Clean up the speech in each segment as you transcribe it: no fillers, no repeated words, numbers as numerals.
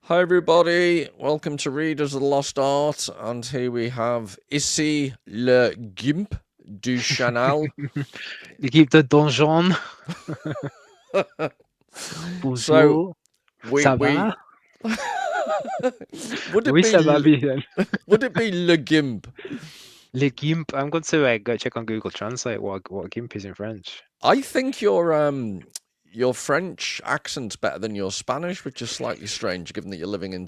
Hi everybody, welcome to Readers of the Lost Art, and here we have Ici le Gimp du Chanel. L'équipe de Donjon. So Bonjour. we Ça va? would it Oui, ça va be bien. would it be le Gimp? Le Gimp. I'm going to go check on Google Translate what Gimp is in French. I think your French accent's better than your Spanish, which is slightly strange given that you're living in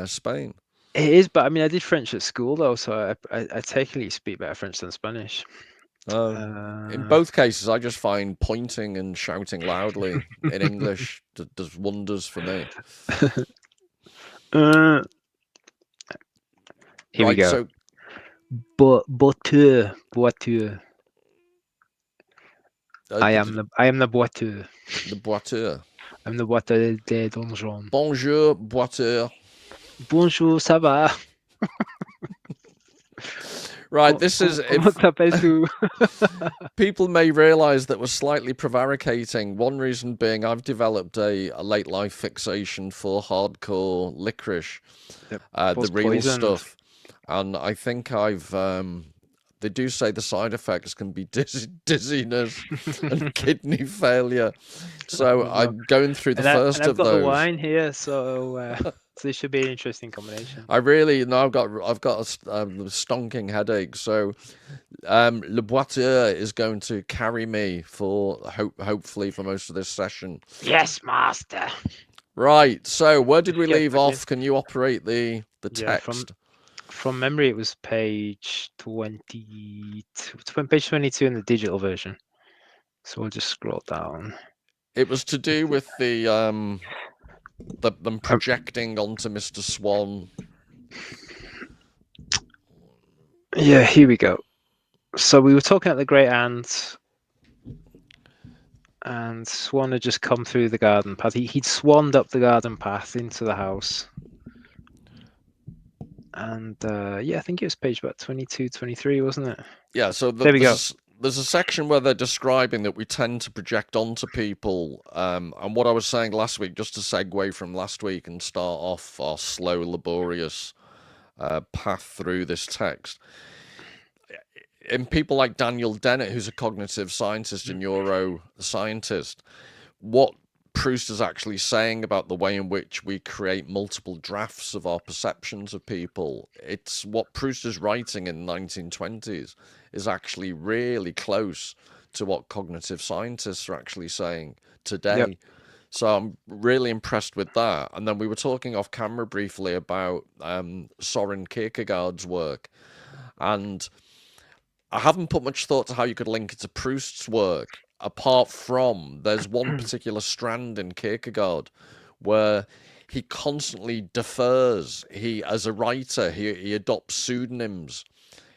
Spain. It is, but I mean, I did French at school though, so I technically speak better French than Spanish. In both cases, I just find pointing and shouting loudly in English does wonders for me. Here we go. So, boiteur. I am the boiteur. The boiteur. I'm the boiteur des donjons. Bonjour, boiteur. Bonjour, ça va? Right, this is... People may realise that we're slightly prevaricating. One reason being I've developed a late life fixation for hardcore licorice, the real poisoned stuff. And I think I've... they do say the side effects can be dizziness and kidney failure. So I'm going through the first of those. I've got the wine here, so this should be an interesting combination. I've got a stonking headache. So Le Boiteur is going to carry me for hopefully for most of this session. Yes, master. Right. So where did we leave off? Can you operate the text? From memory, it was page 22 in the digital version. So we'll just scroll down. It was to do with them projecting onto Mr. Swann. Yeah, here we go. So we were talking at the Great Ant, and Swann had just come through the garden path. He'd swanned up the garden path into the house. And yeah, I think it was page about 22, 23, wasn't it? Yeah, so there we go. There's a section where they're describing that we tend to project onto people. And what I was saying last week, just to segue from last week and start off our slow, laborious path through this text. In people like Daniel Dennett, who's a cognitive scientist and neuroscientist, what Proust is actually saying about the way in which we create multiple drafts of our perceptions of people. It's what Proust is writing in the 1920s is actually really close to what cognitive scientists are actually saying today. Yep. So I'm really impressed with that. And then we were talking off camera briefly about Søren Kierkegaard's work. And I haven't put much thought to how you could link it to Proust's work. Apart from, there's one particular strand in Kierkegaard where he constantly defers. As a writer, he adopts pseudonyms.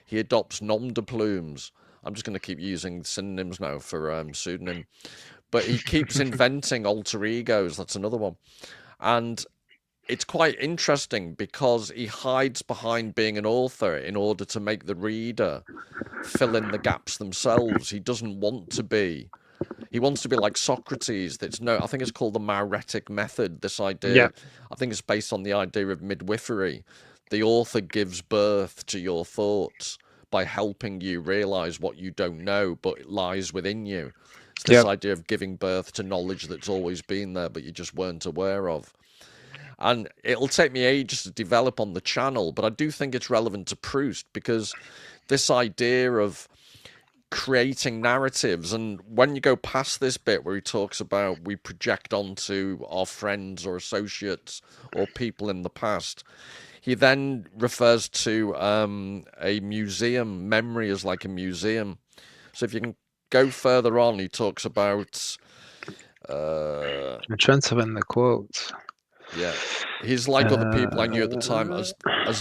He adopts nom de plumes. I'm just going to keep using synonyms now for pseudonym. But he keeps inventing alter egos. That's another one. And it's quite interesting because he hides behind being an author in order to make the reader fill in the gaps themselves. He doesn't want to be. He wants to be like Socrates. I think it's called the Mauretic method, this idea. Yeah. I think it's based on the idea of midwifery. The author gives birth to your thoughts by helping you realize what you don't know, but it lies within you. It's this idea of giving birth to knowledge that's always been there, but you just weren't aware of. And it'll take me ages to develop on the channel, but I do think it's relevant to Proust because this idea of creating narratives, and when you go past this bit where he talks about we project onto our friends or associates or people in the past, he then refers to a museum. Memory is like a museum. So if you can go further on, he talks about... I'm trying to find the quotes. Yeah, he's like other people I knew at the time, as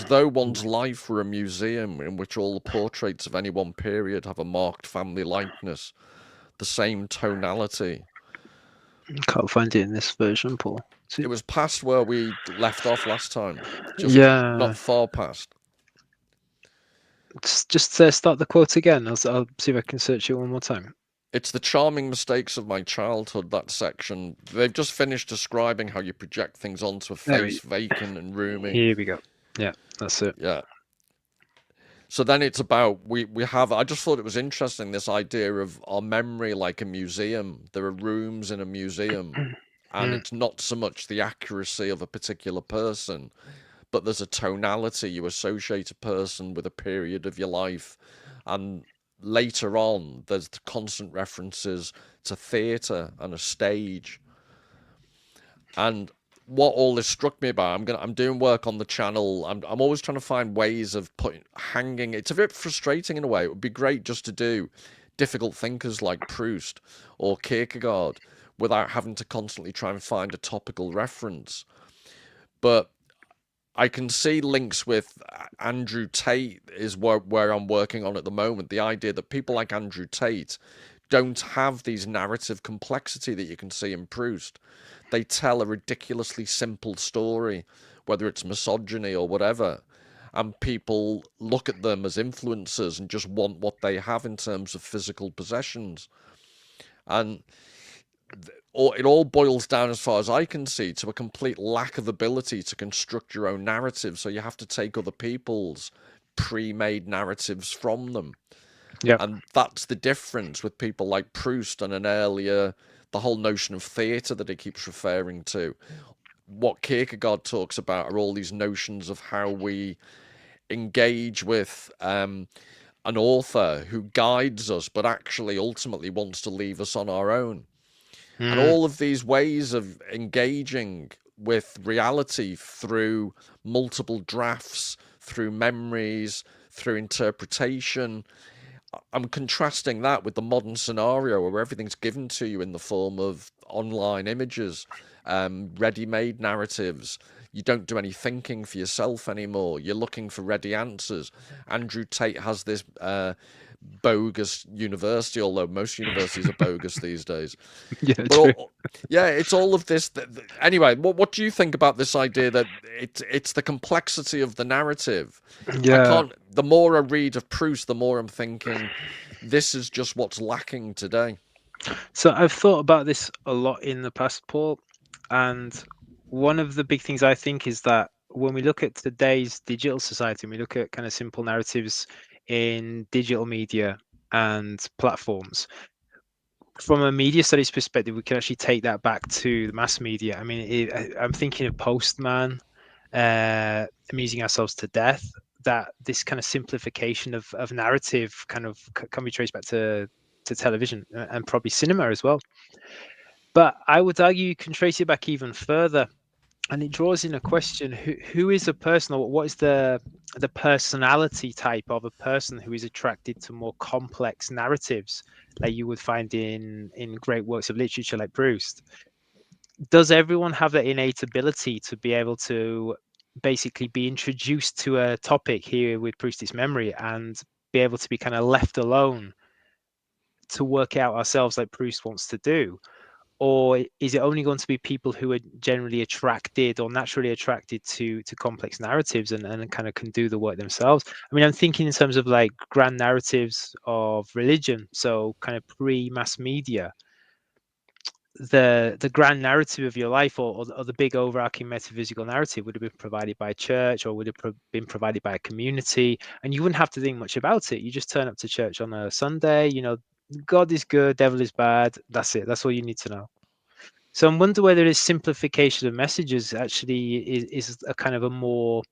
though one's life were a museum in which all the portraits of any one period have a marked family likeness, the same tonality. Can't find it in this version, Paul. It was past where we left off last time, just not far past. Just start the quote again. I'll see if I can search it one more time. It's the charming mistakes of my childhood, that section. They've just finished describing how you project things onto a There face, vacant and roomy. Here we go. Yeah, that's it. Yeah. So then it's about we have. I just thought it was interesting, this idea of our memory like a museum. There are rooms in a museum, and it's not so much the accuracy of a particular person, but there's a tonality. You associate a person with a period of your life, and later on there's the constant references to theatre and a stage. And what all this struck me about, I'm doing work on the channel. I'm always trying to find ways of hanging. It's a bit frustrating in a way. It would be great just to do difficult thinkers like Proust or Kierkegaard without having to constantly try and find a topical reference. But I can see links with Andrew Tate is where I'm working on at the moment. The idea that people like Andrew Tate don't have these narrative complexity that you can see in Proust. They tell a ridiculously simple story, whether it's misogyny or whatever, and people look at them as influencers and just want what they have in terms of physical possessions. And it all boils down, as far as I can see, to a complete lack of ability to construct your own narrative. So you have to take other people's pre-made narratives from them. Yeah. And that's the difference with people like Proust and an earlier, the whole notion of theatre that he keeps referring to. What Kierkegaard talks about are all these notions of how we engage with an author who guides us, but actually ultimately wants to leave us on our own. And all of these ways of engaging with reality through multiple drafts, through memories, through interpretation. I'm contrasting that with the modern scenario where everything's given to you in the form of online images, ready-made narratives. You don't do any thinking for yourself anymore. You're looking for ready answers. Andrew Tate has this bogus university, although most universities are bogus these days. Yeah, But it's all of this. Anyway, what do you think about this idea that it's the complexity of the narrative? yeah. The more I read of Proust, the more I'm thinking this is just what's lacking today. So I've thought about this a lot in the past, Paul, and one of the big things I think is that when we look at today's digital society, and we look at kind of simple narratives in digital media and platforms, from a media studies perspective, we can actually take that back to the mass media. I mean, I'm thinking of Postman, amusing ourselves to death. That this kind of simplification of narrative kind of can be traced back to television and probably cinema as well. But I would argue you can trace it back even further, and it draws in a question: who is a person, or what is the personality type of a person who is attracted to more complex narratives, like you would find in great works of literature like Proust? Does everyone have that innate ability to be able to basically be introduced to a topic, here with Proust's memory, and be able to be kind of left alone to work out ourselves like Proust wants to do? Or is it only going to be people who are generally attracted or naturally attracted to complex narratives and kind of can do the work themselves? I mean, I'm thinking in terms of like grand narratives of religion, so kind of pre-mass media. The grand narrative of your life, or the big overarching metaphysical narrative, would have been provided by a church, or would have been provided by a community, and you wouldn't have to think much about it. You just turn up to church on a Sunday, God is good, devil is bad. That's it. That's all you need to know. So I wonder whether this simplification of messages actually is a kind of a more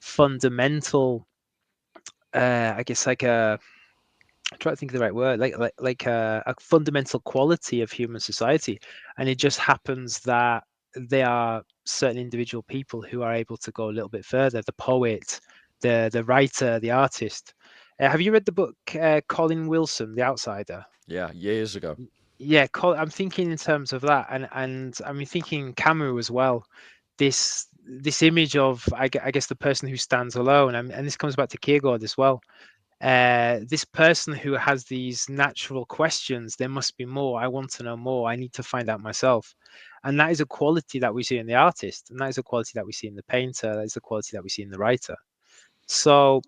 fundamental, I guess, like I'm trying to think of the right word, like a fundamental quality of human society. And it just happens that there are certain individual people who are able to go a little bit further. The poet, the writer, the artist. Have you read the book Colin Wilson, The Outsider? Yeah, years ago. Yeah, I'm thinking in terms of that, and I'm thinking Camus as well. This image of I guess the person who stands alone, and this comes back to Kierkegaard as well. This person who has these natural questions. There must be more. I want to know more. I need to find out myself. And that is a quality that we see in the artist, and that is a quality that we see in the painter. That is a quality that we see in the writer. So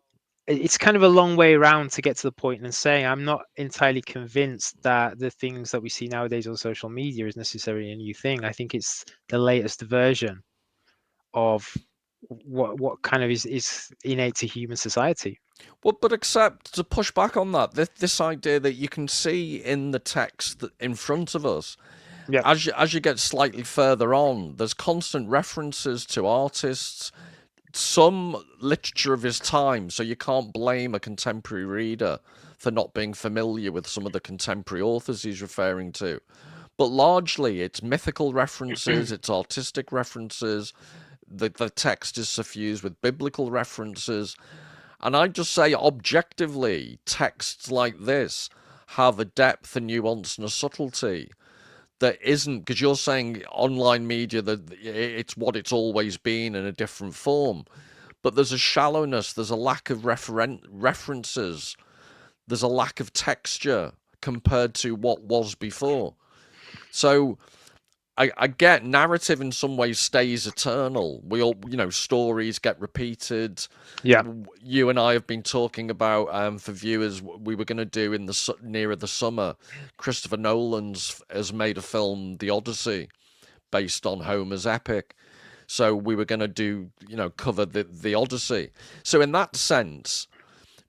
it's kind of a long way around to get to the point and saying I'm not entirely convinced that the things that we see nowadays on social media is necessarily a new thing. I think it's the latest version of what kind of is innate to human society. Well, but except to push back on that, this idea that you can see in the text in front of us, Yeah, as you get slightly further on, there's constant references to artists, some literature of his time, so you can't blame a contemporary reader for not being familiar with some of the contemporary authors he's referring to. But largely, it's mythical references, it's artistic references, the text is suffused with biblical references. And I just say, objectively, texts like this have a depth, a nuance, and a subtlety that isn't, because you're saying online media, that it's what it's always been in a different form. But there's a shallowness, there's a lack of references, there's a lack of texture compared to what was before. So I get narrative in some ways stays eternal. We all, stories get repeated. yeah, You and I have been talking about, for viewers, we were going to do in the nearer the summer. Christopher Nolan's has made a film, The Odyssey, based on Homer's epic. So we were going to do, cover the Odyssey. So in that sense,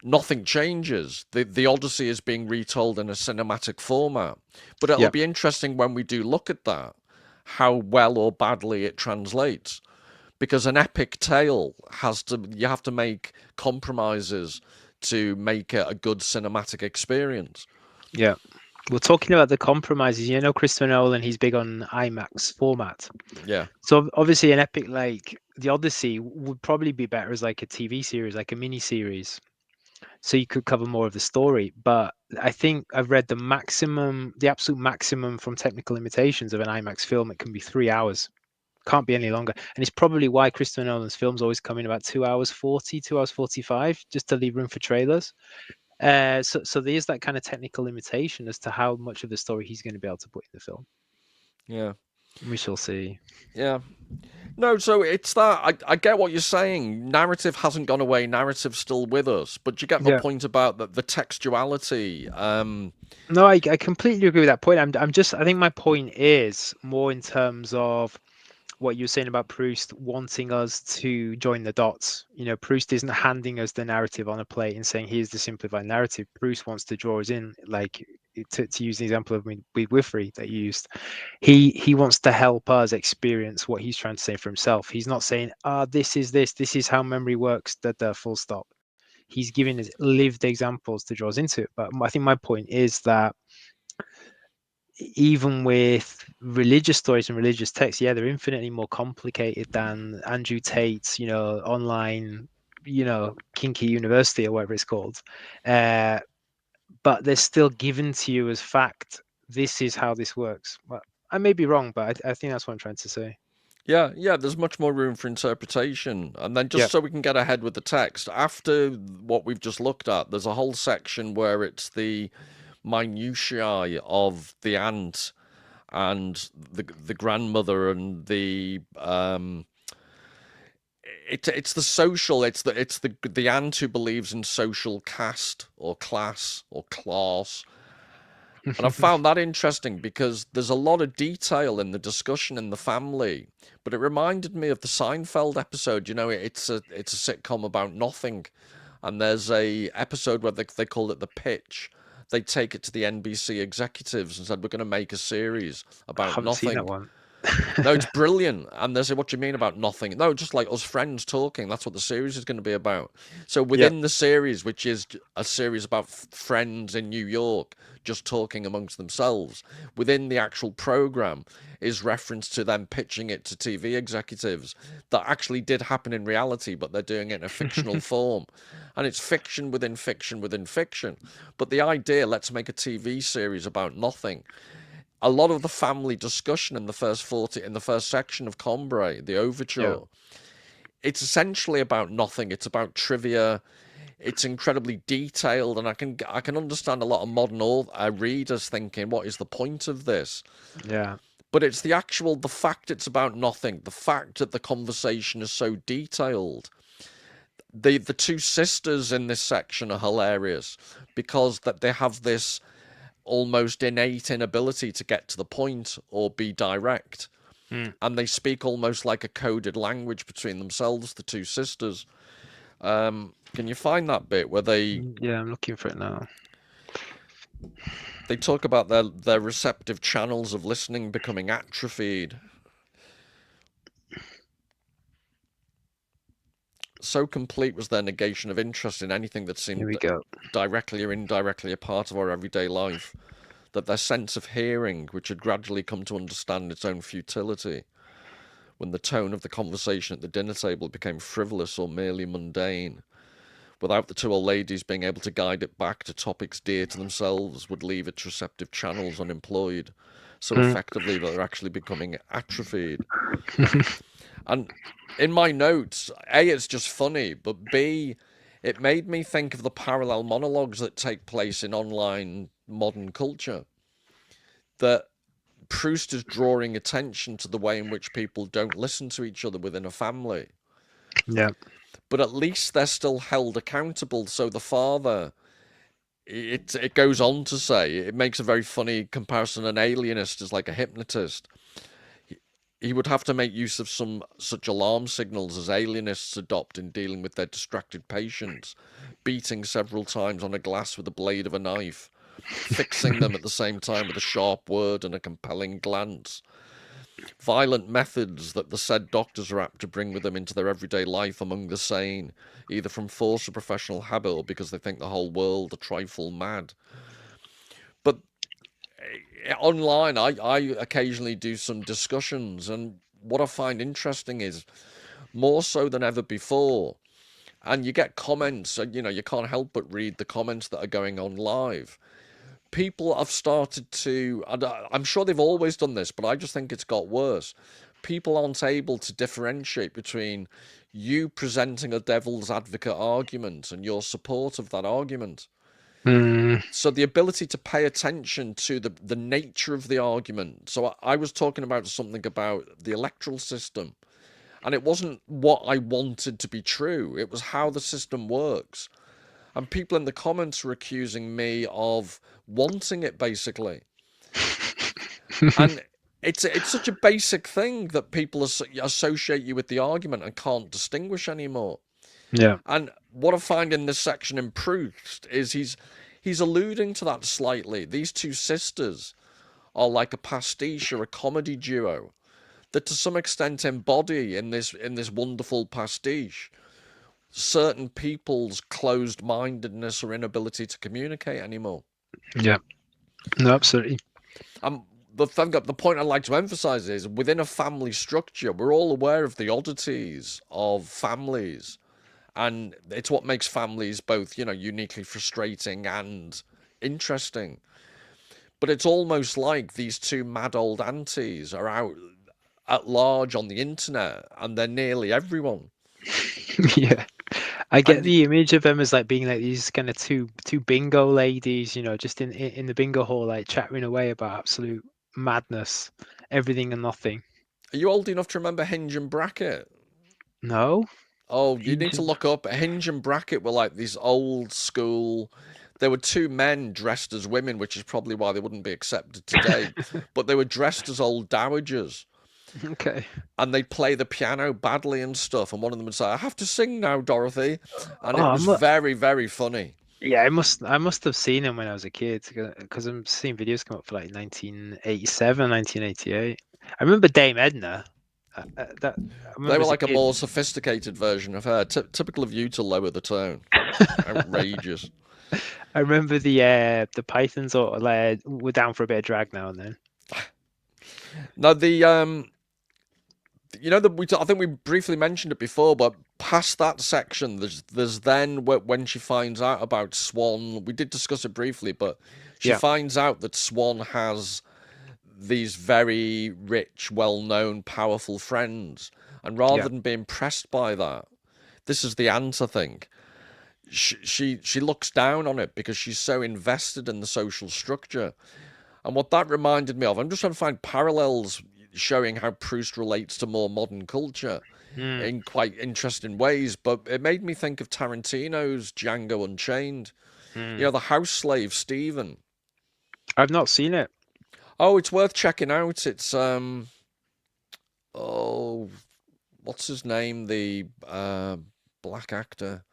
nothing changes. The Odyssey is being retold in a cinematic format. But it'll yeah, be interesting when we do look at that, how well or badly it translates. Because an epic tale you have to make compromises to make it a good cinematic experience. yeah. We're talking about the compromises. Christopher Nolan, he's big on IMAX format. Yeah. So obviously an epic like The Odyssey would probably be better as like a TV series, like a mini series. So you could cover more of the story. But I think I've read the absolute maximum from technical limitations of an IMAX film, it can be 3 hours. Can't be any longer. And it's probably why Christopher Nolan's films always come in about 2 hours 40, 2 hours 45, just to leave room for trailers. So there's that kind of technical limitation as to how much of the story he's going to be able to put in the film. Yeah. We shall see. Yeah. No, so it's that I get what you're saying. Narrative hasn't gone away. Narrative's still with us. But you get my point about the textuality. No, I completely agree with that point. I think my point is more in terms of what you're saying about Proust wanting us to join the dots. Proust isn't handing us the narrative on a plate and saying, here's the simplified narrative. Proust wants to draw us in, like to use the example of with Wifrey that you used. He wants to help us experience what he's trying to say for himself. He's not saying, this is how memory works, full stop. He's giving us lived examples to draw us into it. But I think my point is that even with religious stories and religious texts, they're infinitely more complicated than Andrew Tate's, online, kinky university or whatever it's called. But they're still given to you as fact. This is how this works. Well, I may be wrong, but I think that's what I'm trying to say. Yeah, there's much more room for interpretation. And then just so we can get ahead with the text, after what we've just looked at, there's a whole section where it's the minutiae of the aunt and the grandmother and the it's the social, it's the aunt who believes in social caste or class or class. And I found that interesting because there's a lot of detail in the discussion in the family, but it reminded me of the Seinfeld episode. It's a sitcom about nothing, and there's a episode where they call it The Pitch. They take it to the NBC executives and said, we're going to make a series about I haven't nothing. seen that one. No, it's brilliant. And they say, what do you mean about nothing? No, just like us friends talking. That's what the series is going to be about. So within the series, which is a series about friends in New York just talking amongst themselves, within the actual program is reference to them pitching it to TV executives that actually did happen in reality, but they're doing it in a fictional form. And it's fiction within fiction within fiction. But the idea, let's make a TV series about nothing. A lot of the family discussion in the first section of Combray, the overture, it's essentially about nothing. It's about trivia. It's incredibly detailed, and I can understand a lot of modern readers thinking, what is the point of this? Yeah. But it's the fact it's about nothing, the fact that the conversation is so detailed. the two sisters in this section are hilarious because that they have this almost innate inability to get to the point or be direct. And they speak almost like a coded language between themselves, the two sisters. Can you find that bit where they... Yeah, I'm looking for it now. They talk about their receptive channels of listening becoming atrophied. So complete was their negation of interest in anything that seemed directly or indirectly a part of our everyday life, that their sense of hearing, which had gradually come to understand its own futility, when the tone of the conversation at the dinner table became frivolous or merely mundane, without the two old ladies being able to guide it back to topics dear to themselves, would leave its receptive channels unemployed, so effectively that they're actually becoming atrophied. And in my notes, A, it's just funny, but B, it made me think of the parallel monologues that take place in online modern culture. That Proust is drawing attention to the way in which people don't listen to each other within a family. Yeah. But at least they're still held accountable. So the father, it goes on to say, it makes a very funny comparison. An alienist is like a hypnotist. He would have to make use of some such alarm signals as alienists adopt in dealing with their distracted patients, beating several times on a glass with the blade of a knife, fixing them at the same time with a sharp word and a compelling glance. Violent methods that the said doctors are apt to bring with them into their everyday life among the sane, either from force of professional habit or because they think the whole world a trifle mad. But online, I occasionally do some discussions, and what I find interesting is, more so than ever before, and you get comments, and you can't help but read the comments that are going on live. People have started to, and I'm sure they've always done this, but I just think it's got worse. People aren't able to differentiate between you presenting a devil's advocate argument and your support of that argument. So the ability to pay attention to the nature of the argument. So I was talking about something about the electoral system, and it wasn't what I wanted to be true. It was how the system works. And people in the comments were accusing me of wanting it, basically. And it's such a basic thing that people associate you with the argument and can't distinguish anymore. Yeah. And what I find in this section in Proust is he's alluding to that slightly. These two sisters are like a pastiche or a comedy duo that to some extent embody in this wonderful pastiche certain people's closed-mindedness or inability to communicate anymore. Yeah. No, absolutely. The point I'd like to emphasize is within a family structure, we're all aware of the oddities of families. And it's what makes families both, uniquely frustrating and interesting. But it's almost like these two mad old aunties are out at large on the internet, and they're nearly everyone. Yeah. I get the image of them as like being like these kind of two bingo ladies, just in the bingo hall, like chattering away about absolute madness, everything and nothing. Are you old enough to remember Hinge and Bracket? No. Oh, you need to look up. Hinge and Bracket were like these old school. There were two men dressed as women, which is probably why they wouldn't be accepted today. But they were dressed as old dowagers. Okay. And they'd play the piano badly and stuff. And one of them would say, "I have to sing now, Dorothy." And it was very, very funny. Yeah, I must have seen him when I was a kid, because I'm seeing videos come up for like 1987, 1988. I remember Dame Edna. They were like a more sophisticated version of her. Typical of you to lower the tone. Outrageous. I remember the Pythons were down for a bit of drag now and then. Now I think we briefly mentioned it before, but past that section, there's then when she finds out about Swann. We did discuss it briefly, but she finds out that Swann has these very rich, well-known, powerful friends, and rather than be impressed by that, this is the aunt, I think. She looks down on it because she's so invested in the social structure. And what that reminded me of, I'm just trying to find parallels showing how Proust relates to more modern culture, Mm. in quite interesting ways. But it made me think of Tarantino's Django Unchained. You Mm. know, the house slave Stephen. I've not seen it. Oh, it's worth checking out. It's oh, what's his name? The black actor.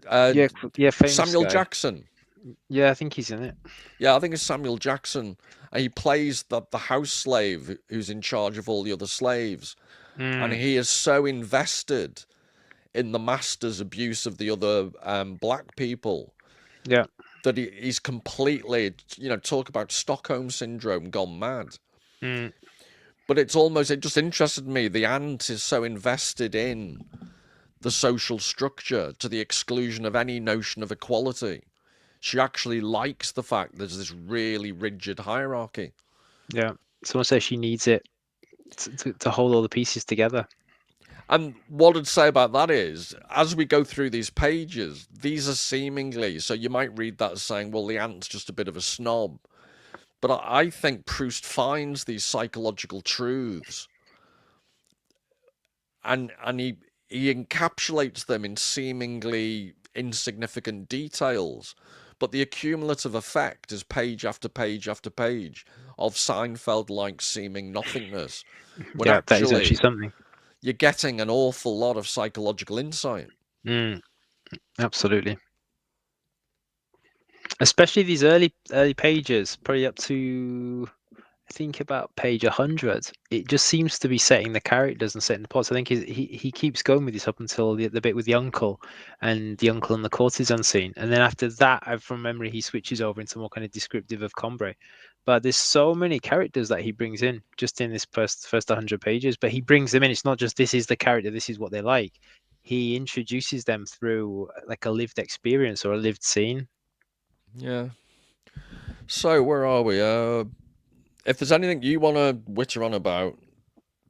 Uh, Yeah, yeah, famous Samuel guy. Jackson. Yeah, I think he's in it. Yeah, I think it's Samuel Jackson. And he plays the house slave who's in charge of all the other slaves. And Mm. he is so invested in the master's abuse of the other black people Yeah. that he's completely, talk about Stockholm syndrome gone mad. Mm. But it just interested me. The ant is so invested in the social structure to the exclusion of any notion of equality. She actually likes the fact there's this really rigid hierarchy. Yeah. Someone says she needs it to hold all the pieces together. And what I'd say about that is, as we go through these pages, these are seemingly, so you might read that as saying, well, the ant's just a bit of a snob. But I think Proust finds these psychological truths and he encapsulates them in seemingly insignificant details. But the accumulative effect is page after page after page of Seinfeld-like seeming nothingness, when Yeah, that is actually actually something. you're getting an awful lot of psychological insight. Mm. Absolutely. Especially these early pages, probably up to I think about page 100. It just seems to be setting the characters and setting the plots. I think he keeps going with this up until the bit with the uncle and the courtesan scene, and then after that, from memory, he switches over into more kind of descriptive of Combray. But there's so many characters that he brings in just in this first 100 pages. But he brings them in. It's not just this is the character, this is what they like. He introduces them through like a lived experience or a lived scene. Yeah. So where are we? If there's anything you want to witter on about,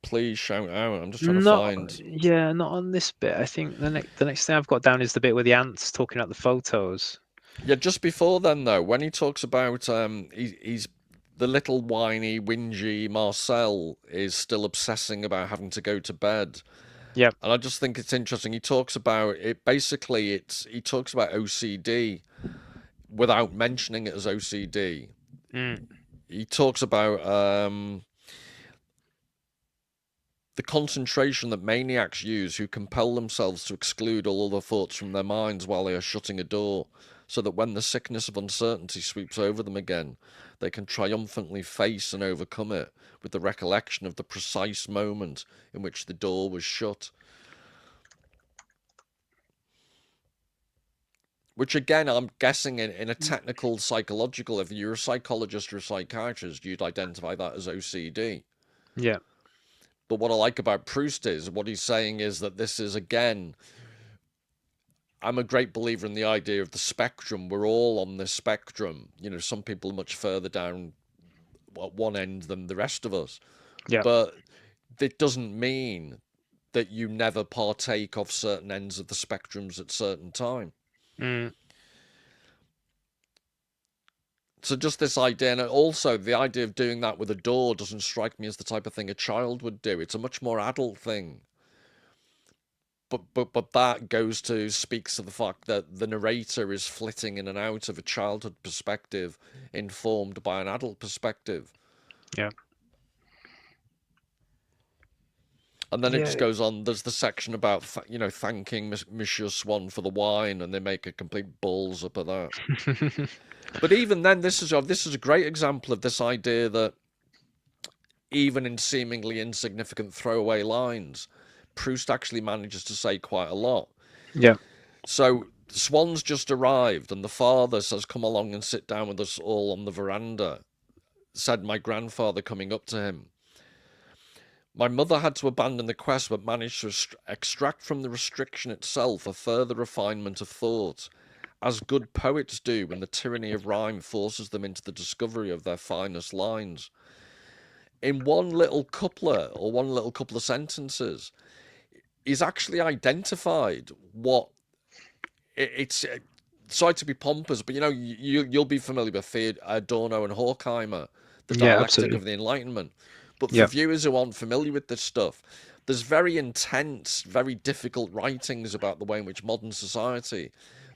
please shout out. I'm just trying to find. Not on this bit. I think the next thing I've got down is the bit where the ant's talking about the photos. Yeah, just before then though, when he talks about he's the little whiny, whingy Marcel is still obsessing about having to go to bed. Yep. And I just think it's interesting. He talks about it. Basically, he talks about OCD without mentioning it as OCD. Mm. He talks about the concentration that maniacs use who compel themselves to exclude all other thoughts from their minds while they are shutting a door, so that when the sickness of uncertainty sweeps over them again, they can triumphantly face and overcome it with the recollection of the precise moment in which the door was shut. Which again, I'm guessing in a technical psychological, if you're a psychologist or a psychiatrist, you'd identify that as OCD. Yeah. But what I like about Proust is, what he's saying is that this is, again, I'm a great believer in the idea of the spectrum. We're all on this spectrum. Some people are much further down at one end than the rest of us. Yeah. But it doesn't mean that you never partake of certain ends of the spectrums at certain time. Mm. So just this idea, and also the idea of doing that with a door doesn't strike me as the type of thing a child would do. It's a much more adult thing. But that speaks to the fact that the narrator is flitting in and out of a childhood perspective informed by an adult perspective. Yeah. And then it just goes on. There's the section about thanking Monsieur Swann for the wine, and they make a complete balls up of that. But even then, this is a great example of this idea that even in seemingly insignificant throwaway lines, Proust actually manages to say quite a lot. Yeah. So Swann's just arrived, and the father says, "Come along and sit down with us all on the veranda," said my grandfather coming up to him. My mother had to abandon the quest, but managed to extract from the restriction itself a further refinement of thought, as good poets do when the tyranny of rhyme forces them into the discovery of their finest lines. In one little couplet or one little couple of sentences, he's actually identified what it's. Sorry to be pompous, but you'll be familiar with Adorno and Horkheimer, the dialectic of the Enlightenment. But for viewers who aren't familiar with this stuff, there's very intense, very difficult writings about the way in which modern society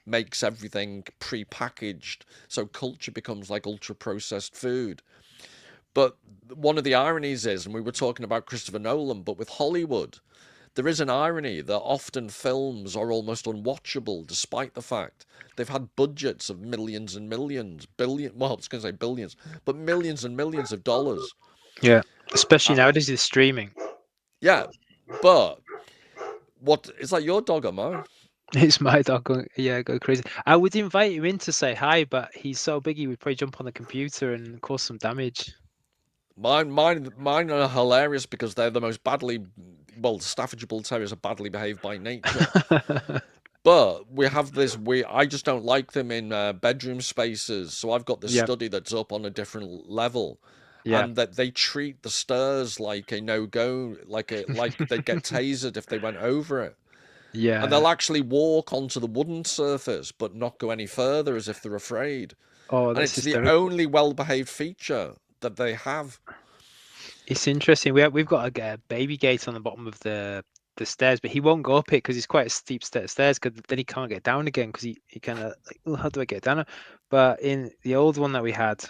makes everything pre-packaged, so culture becomes like ultra-processed food. But one of the ironies is, and we were talking about Christopher Nolan, but with Hollywood, there is an irony that often films are almost unwatchable, despite the fact they've had budgets of millions and millions, well, I was going to say billions, but millions and millions of dollars. Yeah, especially Uh, nowadays with streaming. yeah, but what is that? Your dog or mine? It's my dog going, yeah, go crazy. I would invite him in to say hi, but he's so big he would probably jump on the computer and cause some damage. Mine are hilarious because they're the most badly, well, Staffordshire Bull Terriers are badly behaved by nature. But we have this. I just don't like them in bedroom spaces. So I've got this Yeah, study that's up on a different level, yeah, and that they treat the stairs like a no-go, like they'd get tasered if they went over it. And yeah. they'll actually walk onto the wooden surface, but not go any further as if they're afraid. Oh, And that's it's the hysterical. only well-behaved feature that they have. It's interesting. We've got a baby gate on the bottom of the stairs, but he won't go up it because it's quite a steep set of stairs. Because then he can't get down again because he kind of like, oh, how do I get down? But in the old one that we had,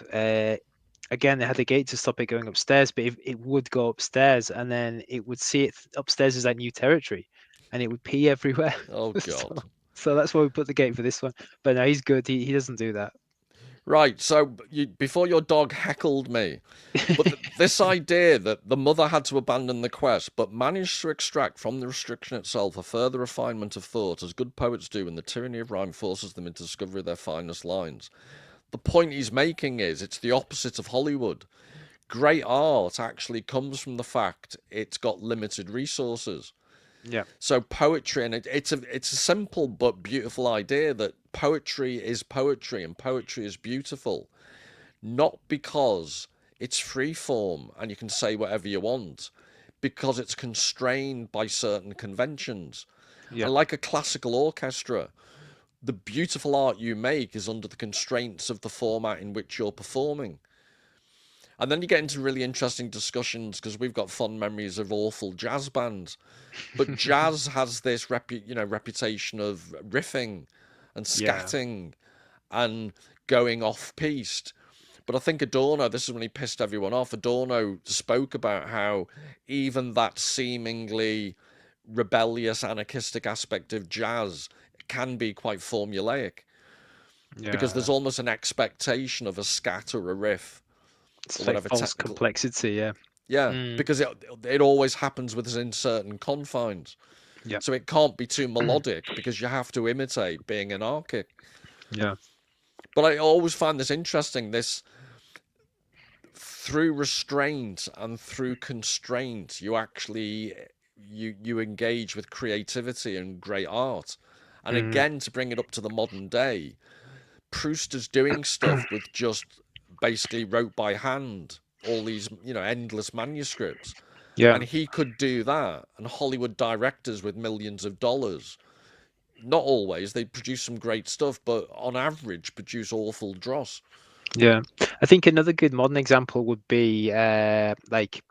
again they had the gate to stop it going upstairs, but it would go upstairs, and then it would see it upstairs as like new territory, and it would pee everywhere. Oh so, God. so that's why we put the gate for this one. But no, he's good. He doesn't do that. Right, so before your dog heckled me, but this idea that the mother had to abandon the quest, but managed to extract from the restriction itself a further refinement of thought, as good poets do when the tyranny of rhyme forces them into discovery of their finest lines. The point he's making is it's the opposite of Hollywood. Great art actually comes from the fact it's got limited resources. Yeah, So poetry, and it's a simple but beautiful idea that poetry is poetry and poetry is beautiful, not because it's free form and you can say whatever you want, because it's constrained by certain conventions. yeah, And like a classical orchestra, the beautiful art you make is under the constraints of the format in which you're performing. And then you get into really interesting discussions because we've got fond memories of awful jazz bands. But jazz has this reputation of riffing and yeah, scatting and going off-piste. But I think Adorno, this is when he pissed everyone off, Adorno spoke about how even that seemingly rebellious, anarchistic aspect of jazz can be quite formulaic because yeah. there's almost an expectation of a scat or a riff or It's like whatever false technical. complexity. Yeah. Yeah, Mm, because it always happens within certain confines. yeah. So it can't be too melodic because you have to imitate being anarchic. Yeah. But I always find this interesting, this through restraint and through constraint, you actually you engage with creativity and great art. And Mm, again, to bring it up to the modern day, Proust is doing stuff with just basically wrote by hand, all these, endless manuscripts. yeah. And he could do that. And Hollywood directors with millions of dollars, not always, they produce some great stuff, but on average produce awful dross. Yeah. I think another good modern example would be like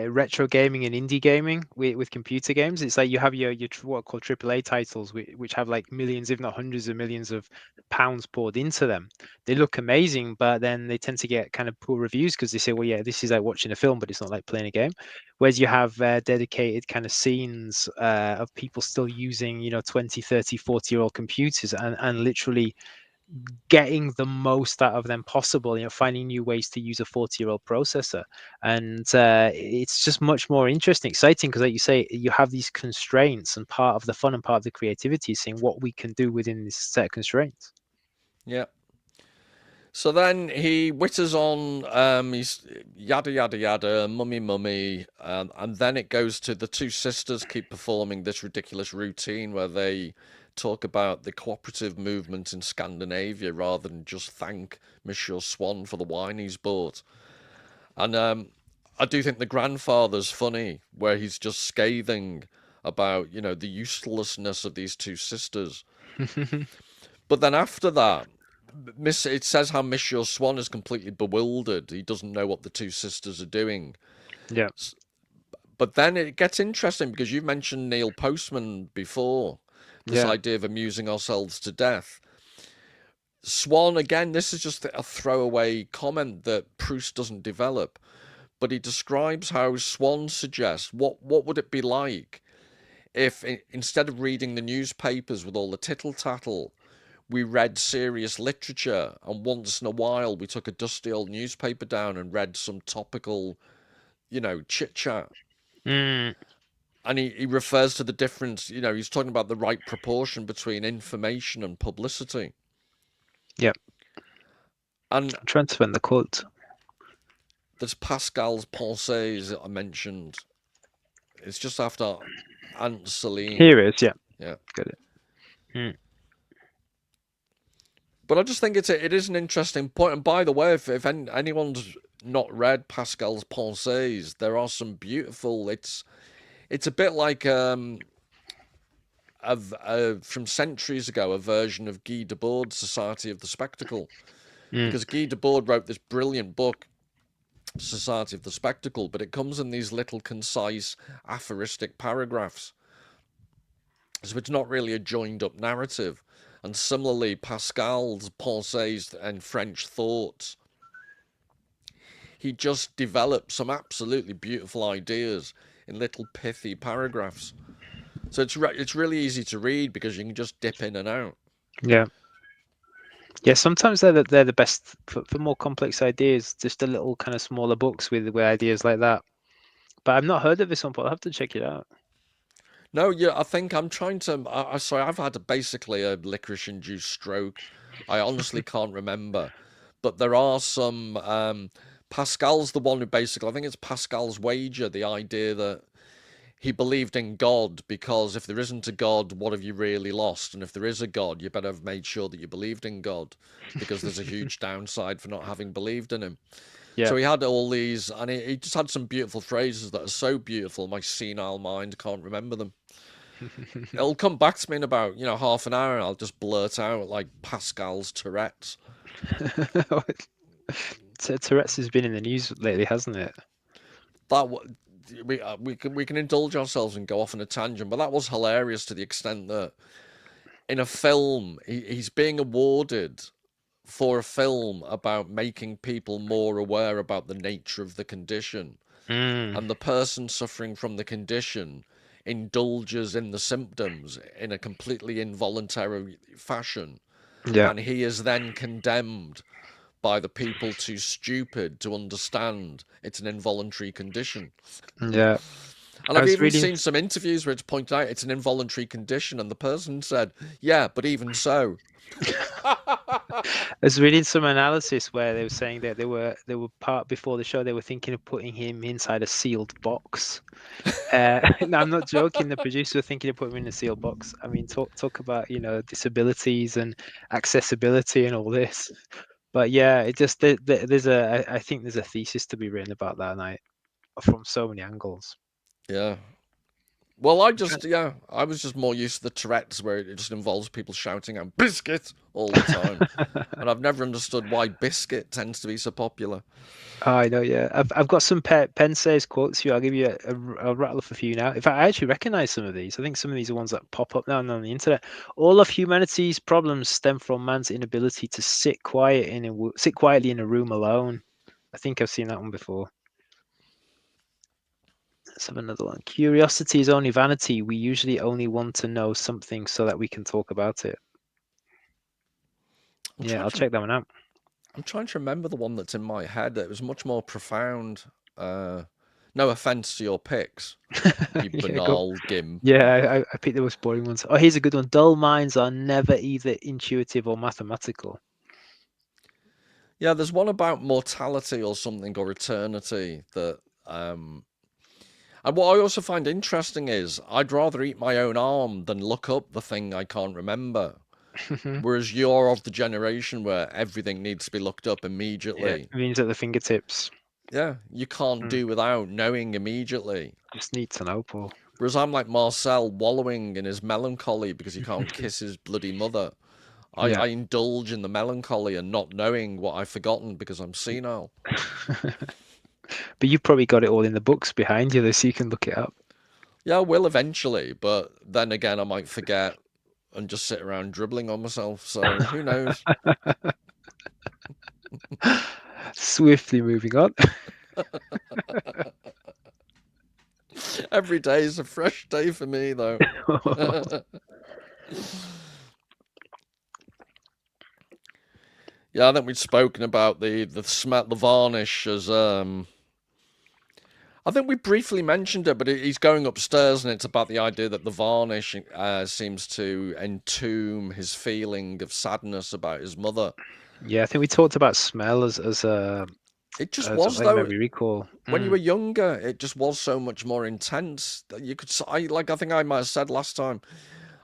retro gaming and indie gaming with computer games. It's like you have your what are called AAA titles, which have like millions, if not hundreds of millions of pounds poured into them. They look amazing, but then they tend to get kind of poor reviews because they say, well, yeah, this is like watching a film, but it's not like playing a game. Whereas you have dedicated kind of scenes of people still using, 20, 30, 40-year-old computers and literally getting the most out of them possible, finding new ways to use a 40-year-old processor. And it's just much more interesting, exciting, because like you say, you have these constraints, and part of the fun and part of the creativity is seeing what we can do within this set of constraints. Yeah. So then he witters on, he's yada yada yada, mummy mummy, and then it goes to the two sisters keep performing this ridiculous routine where they talk about the cooperative movement in Scandinavia rather than just thank Monsieur Swann for the wine he's bought. And I do think the grandfather's funny, where he's just scathing about, the uselessness of these two sisters. But then after that, it says how Monsieur Swann is completely bewildered. He doesn't know what the two sisters are doing. Yeah. But then it gets interesting because you've mentioned Neil Postman before, this Yeah. idea of amusing ourselves to death. Swann, again, this is just a throwaway comment that Proust doesn't develop, but he describes how Swann suggests what would it be like if instead of reading the newspapers with all the tittle tattle, we read serious literature, and once in a while we took a dusty old newspaper down and read some topical, chit chat. Mm, And he refers to the difference, he's talking about the right proportion between information and publicity. yeah. And I'm trying to find the quote. there's Pascal's Pensées that I mentioned. It's just after Aunt Celine. Here it is. Yeah. Yeah. Got it. Mm. But I just think it is an interesting point. And by the way, if anyone's not read Pascal's Pensées, there are some beautiful. It's a bit like from centuries ago, a version of Guy Debord's Society of the Spectacle, because Guy Debord wrote this brilliant book, Society of the Spectacle, but it comes in these little concise aphoristic paragraphs, so it's not really a joined up narrative. And similarly, Pascal's Pensées and French Thoughts, he just developed some absolutely beautiful ideas in little pithy paragraphs. So it's really easy to read because you can just dip in and out. Yeah. Yeah, sometimes they're the best for more complex ideas. Just a little kind of smaller books with ideas like that. But I've not heard of this one, but I'll have to check it out. No, yeah, I think I'm trying to. Sorry, I've had basically a licorice-induced stroke. I honestly can't remember, but there are some. Pascal's the one who basically, I think it's Pascal's wager, the idea that he believed in God because if there isn't a God, what have you really lost? And if there is a God, you better have made sure that you believed in God, because there's a huge downside for not having believed in him. Yeah. So he had all these, and he just had some beautiful phrases that are so beautiful, my senile mind can't remember them. It'll come back to me in about, half an hour, and I'll just blurt out like Pascal's Tourette's. Tourette's has been in the news lately, hasn't it? We can indulge ourselves and go off on a tangent, but that was hilarious to the extent that in a film, he's being awarded for a film about making people more aware about the nature of the condition. And the person suffering from the condition indulges in the symptoms in a completely involuntary fashion. Yeah. And he is then condemned by the people too stupid to understand it's an involuntary condition. Yeah. And I've even seen some interviews where it's pointed out it's an involuntary condition, and the person said, yeah, but even so. I was reading some analysis where they were saying that they were part before the show, they were thinking of putting him inside a sealed box. No, I'm not joking. The producer were thinking of putting him in a sealed box. I mean, talk about disabilities and accessibility and all this. But yeah, it just I think there's a thesis to be written about that night from so many angles. Yeah. Well, I was just more used to the Tourette's, where it just involves people shouting out "biscuit" all the time, and I've never understood why biscuit tends to be so popular. Oh, I know, yeah. I've got some Pensées quotes here. I'll give you I'll rattle off a few now. In fact, I actually recognize some of these. I think some of these are ones that pop up now and then on the internet. All of humanity's problems stem from man's inability to sit quietly in a room alone. I think I've seen that one before. Let's have another one. Curiosity is only vanity. We usually only want to know something so that we can talk about it. I'll check that one out. I'm trying to remember the one that's in my head. It was much more profound. No offense to your picks, you banal gimp. Yeah, I picked the most boring ones. Oh, here's a good one. Dull minds are never either intuitive or mathematical. Yeah, there's one about mortality or something, or eternity, that and what I also find interesting is I'd rather eat my own arm than look up the thing I can't remember. Whereas you're of the generation where everything needs to be looked up immediately. Yeah, it means at the fingertips. Yeah, you can't do without knowing immediately. Just need to know, Paul. Whereas I'm like Marcel, wallowing in his melancholy because he can't kiss his bloody mother. I indulge in the melancholy and not knowing what I've forgotten because I'm senile. But you've probably got it all in the books behind you, though, so you can look it up. Yeah, I will eventually, but then again, I might forget and just sit around dribbling on myself. So who knows? Swiftly moving on. Every day is a fresh day for me, though. Yeah, I think we've spoken about the smell, the varnish as I think we briefly mentioned it, but he's going upstairs, and it's about the idea that the varnish seems to entomb his feeling of sadness about his mother. Yeah, I think we talked about smell as It just as was, something though. maybe recall. When you were younger, it just was so much more intense that you could. I think I might have said last time.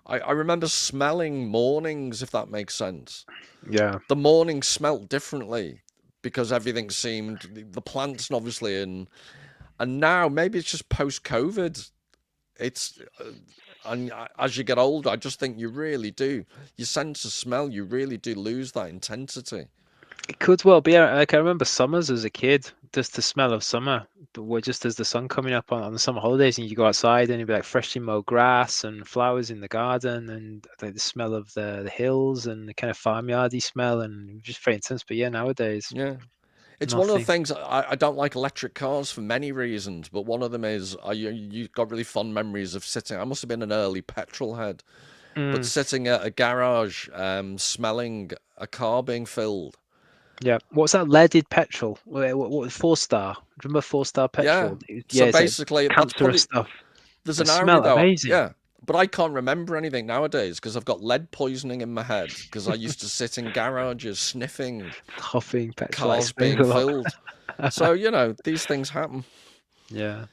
I remember smelling mornings, if that makes sense. Yeah. The mornings smelt differently because everything seemed the plants, obviously, and now maybe it's just post-COVID. It's and as you get older, I just think you really do. Your sense of smell, you really do lose that intensity. It could well be. Like I remember summers as a kid, just the smell of summer, but we're just as the sun coming up on the summer holidays, and you go outside and you'd be like freshly mowed grass and flowers in the garden, and like the smell of the hills and the kind of farmyardy smell, and just very intense. But yeah, nowadays, Yeah. It's one of the nothing. things I don't like electric cars for many reasons, but one of them is you got really fond memories of sitting. I must have been an early petrol head, but sitting at a garage, smelling a car being filled. Yeah. What's that leaded petrol? What 4-star? Remember 4-star petrol? Yeah. So Yeah, it's like basically, that's cancerous probably stuff. there's They an irony smell though. amazing. Yeah, but I can't remember anything nowadays because I've got lead poisoning in my head because I used to sit in garages sniffing Huffing petrol. cars being filled. So these things happen. Yeah.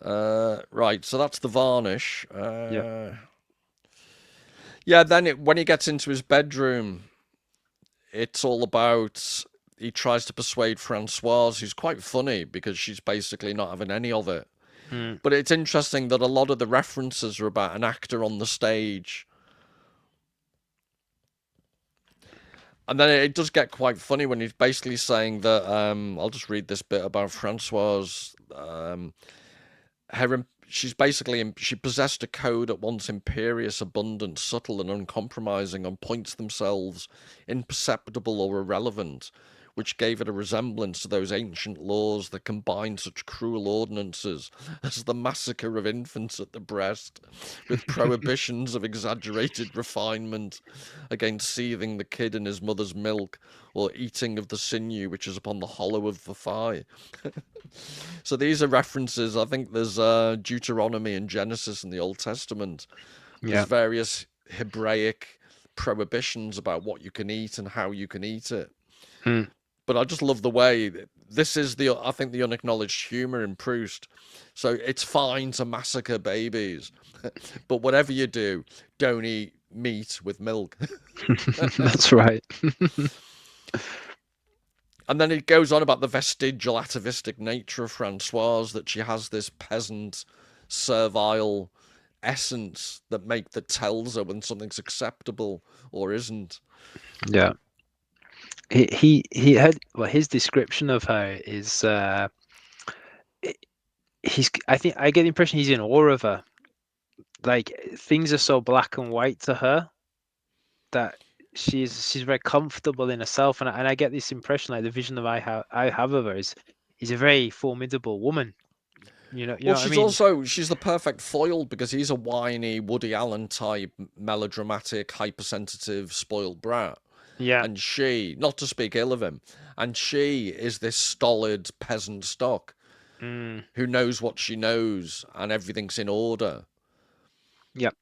Right. So that's the varnish. Yeah. Yeah. Then when he gets into his bedroom, it's all about. He tries to persuade Francoise, who's quite funny because she's basically not having any of it. But it's interesting that a lot of the references are about an actor on the stage. And then it does get quite funny when he's basically saying that, I'll just read this bit about Francoise. She possessed a code at once imperious, abundant, subtle, and uncompromising on points themselves imperceptible or irrelevant, which gave it a resemblance to those ancient laws that combined such cruel ordinances as the massacre of infants at the breast, with prohibitions of exaggerated refinement against seething the kid in his mother's milk, or eating of the sinew which is upon the hollow of the thigh. So these are references. I think there's Deuteronomy and Genesis in the Old Testament. There's various Hebraic prohibitions about what you can eat and how you can eat it. But I just love the way this is I think the unacknowledged humor in Proust. So it's fine to massacre babies, but whatever you do, don't eat meat with milk. That's right. And then it goes on about the vestigial atavistic nature of Francoise, that she has this peasant, servile essence that tells her when something's acceptable or isn't. Yeah. He had his description of her is I think I get the impression he's in awe of her. Like things are so black and white to her that she's very comfortable in herself, and I get this impression, like the vision that I have of her is a very formidable woman. Well, she's the perfect foil because he's a whiny Woody Allen type, melodramatic, hypersensitive, spoiled brat. Yeah. And she, not to speak ill of him, and she is this stolid peasant stock who knows what she knows and everything's in order. Yep.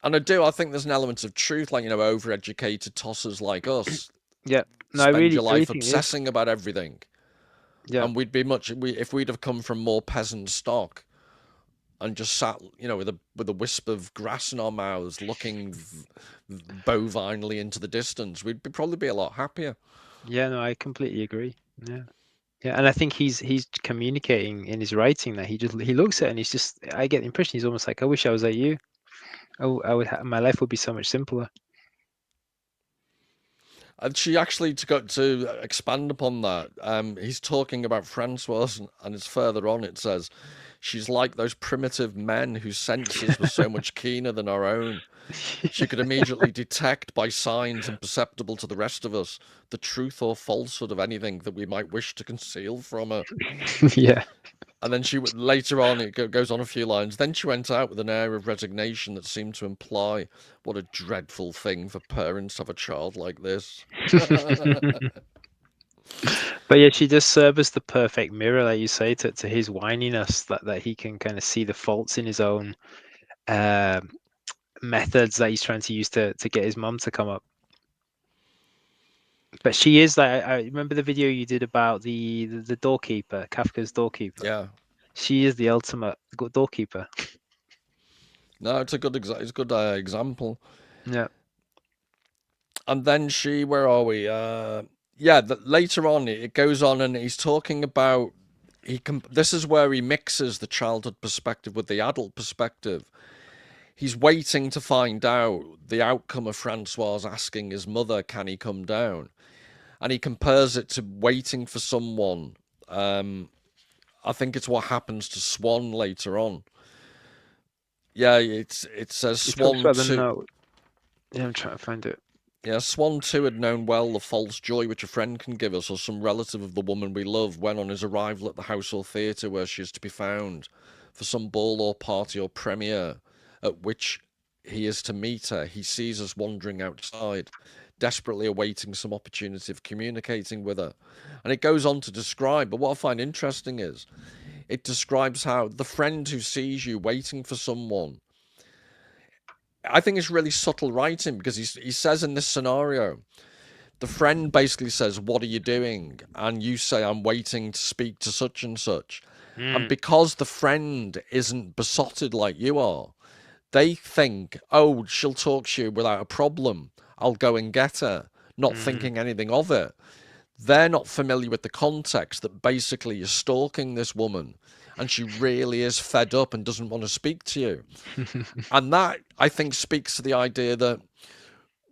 And I think there's an element of truth, like, overeducated tossers like us. Yeah. No, spend your life obsessing about everything. Yeah. And if we'd have come from more peasant stock and just sat, with a wisp of grass in our mouths, looking bovinely into the distance, we'd probably be a lot happier. Yeah, no, I completely agree. Yeah. Yeah, and I think he's communicating in his writing that he looks at it and he's just, I get the impression he's almost like, I wish I was like you. Oh, my life would be so much simpler. And she actually, to expand upon that, he's talking about Francoise, and it's further on. It says, "She's like those primitive men whose senses were so much keener than our own. She could immediately detect by signs imperceptible to the rest of us the truth or falsehood of anything that we might wish to conceal from her." Yeah. And then later on, it goes on a few lines. Then she went out with an air of resignation that seemed to imply, "What a dreadful thing for parents to have a child like this." But yeah, she does serve as the perfect mirror, like you say, to his whininess, that he can kind of see the faults in his own methods that he's trying to use to get his mum to come up. But she is like, I remember the video you did about the doorkeeper, Kafka's doorkeeper. Yeah. She is the ultimate doorkeeper. No, it's a good example. Yeah. And then where are we? Later on it goes on, and he's talking about this is where he mixes the childhood perspective with the adult perspective. He's waiting to find out the outcome of Francois asking his mother, "Can he come down?" And he compares it to waiting for someone. I think it's what happens to Swann later on. Yeah, it says Swann too. Yeah, I'm trying to find it. Yeah, Swann too had known well the false joy which a friend can give us, or some relative of the woman we love, when on his arrival at the house or theatre where she is to be found, for some ball or party or premiere, at which he is to meet her, he sees us wandering outside, desperately awaiting some opportunity of communicating with her. And it goes on to describe, but what I find interesting is, it describes how the friend who sees you waiting for someone, I think it's really subtle writing, because he says in this scenario, the friend basically says, "What are you doing?" And you say, "I'm waiting to speak to such and such." And because the friend isn't besotted like you are, they think, "Oh, she'll talk to you without a problem. I'll go and get her," not thinking anything of it. They're not familiar with the context that basically you're stalking this woman and she really is fed up and doesn't want to speak to you. And that, I think, speaks to the idea that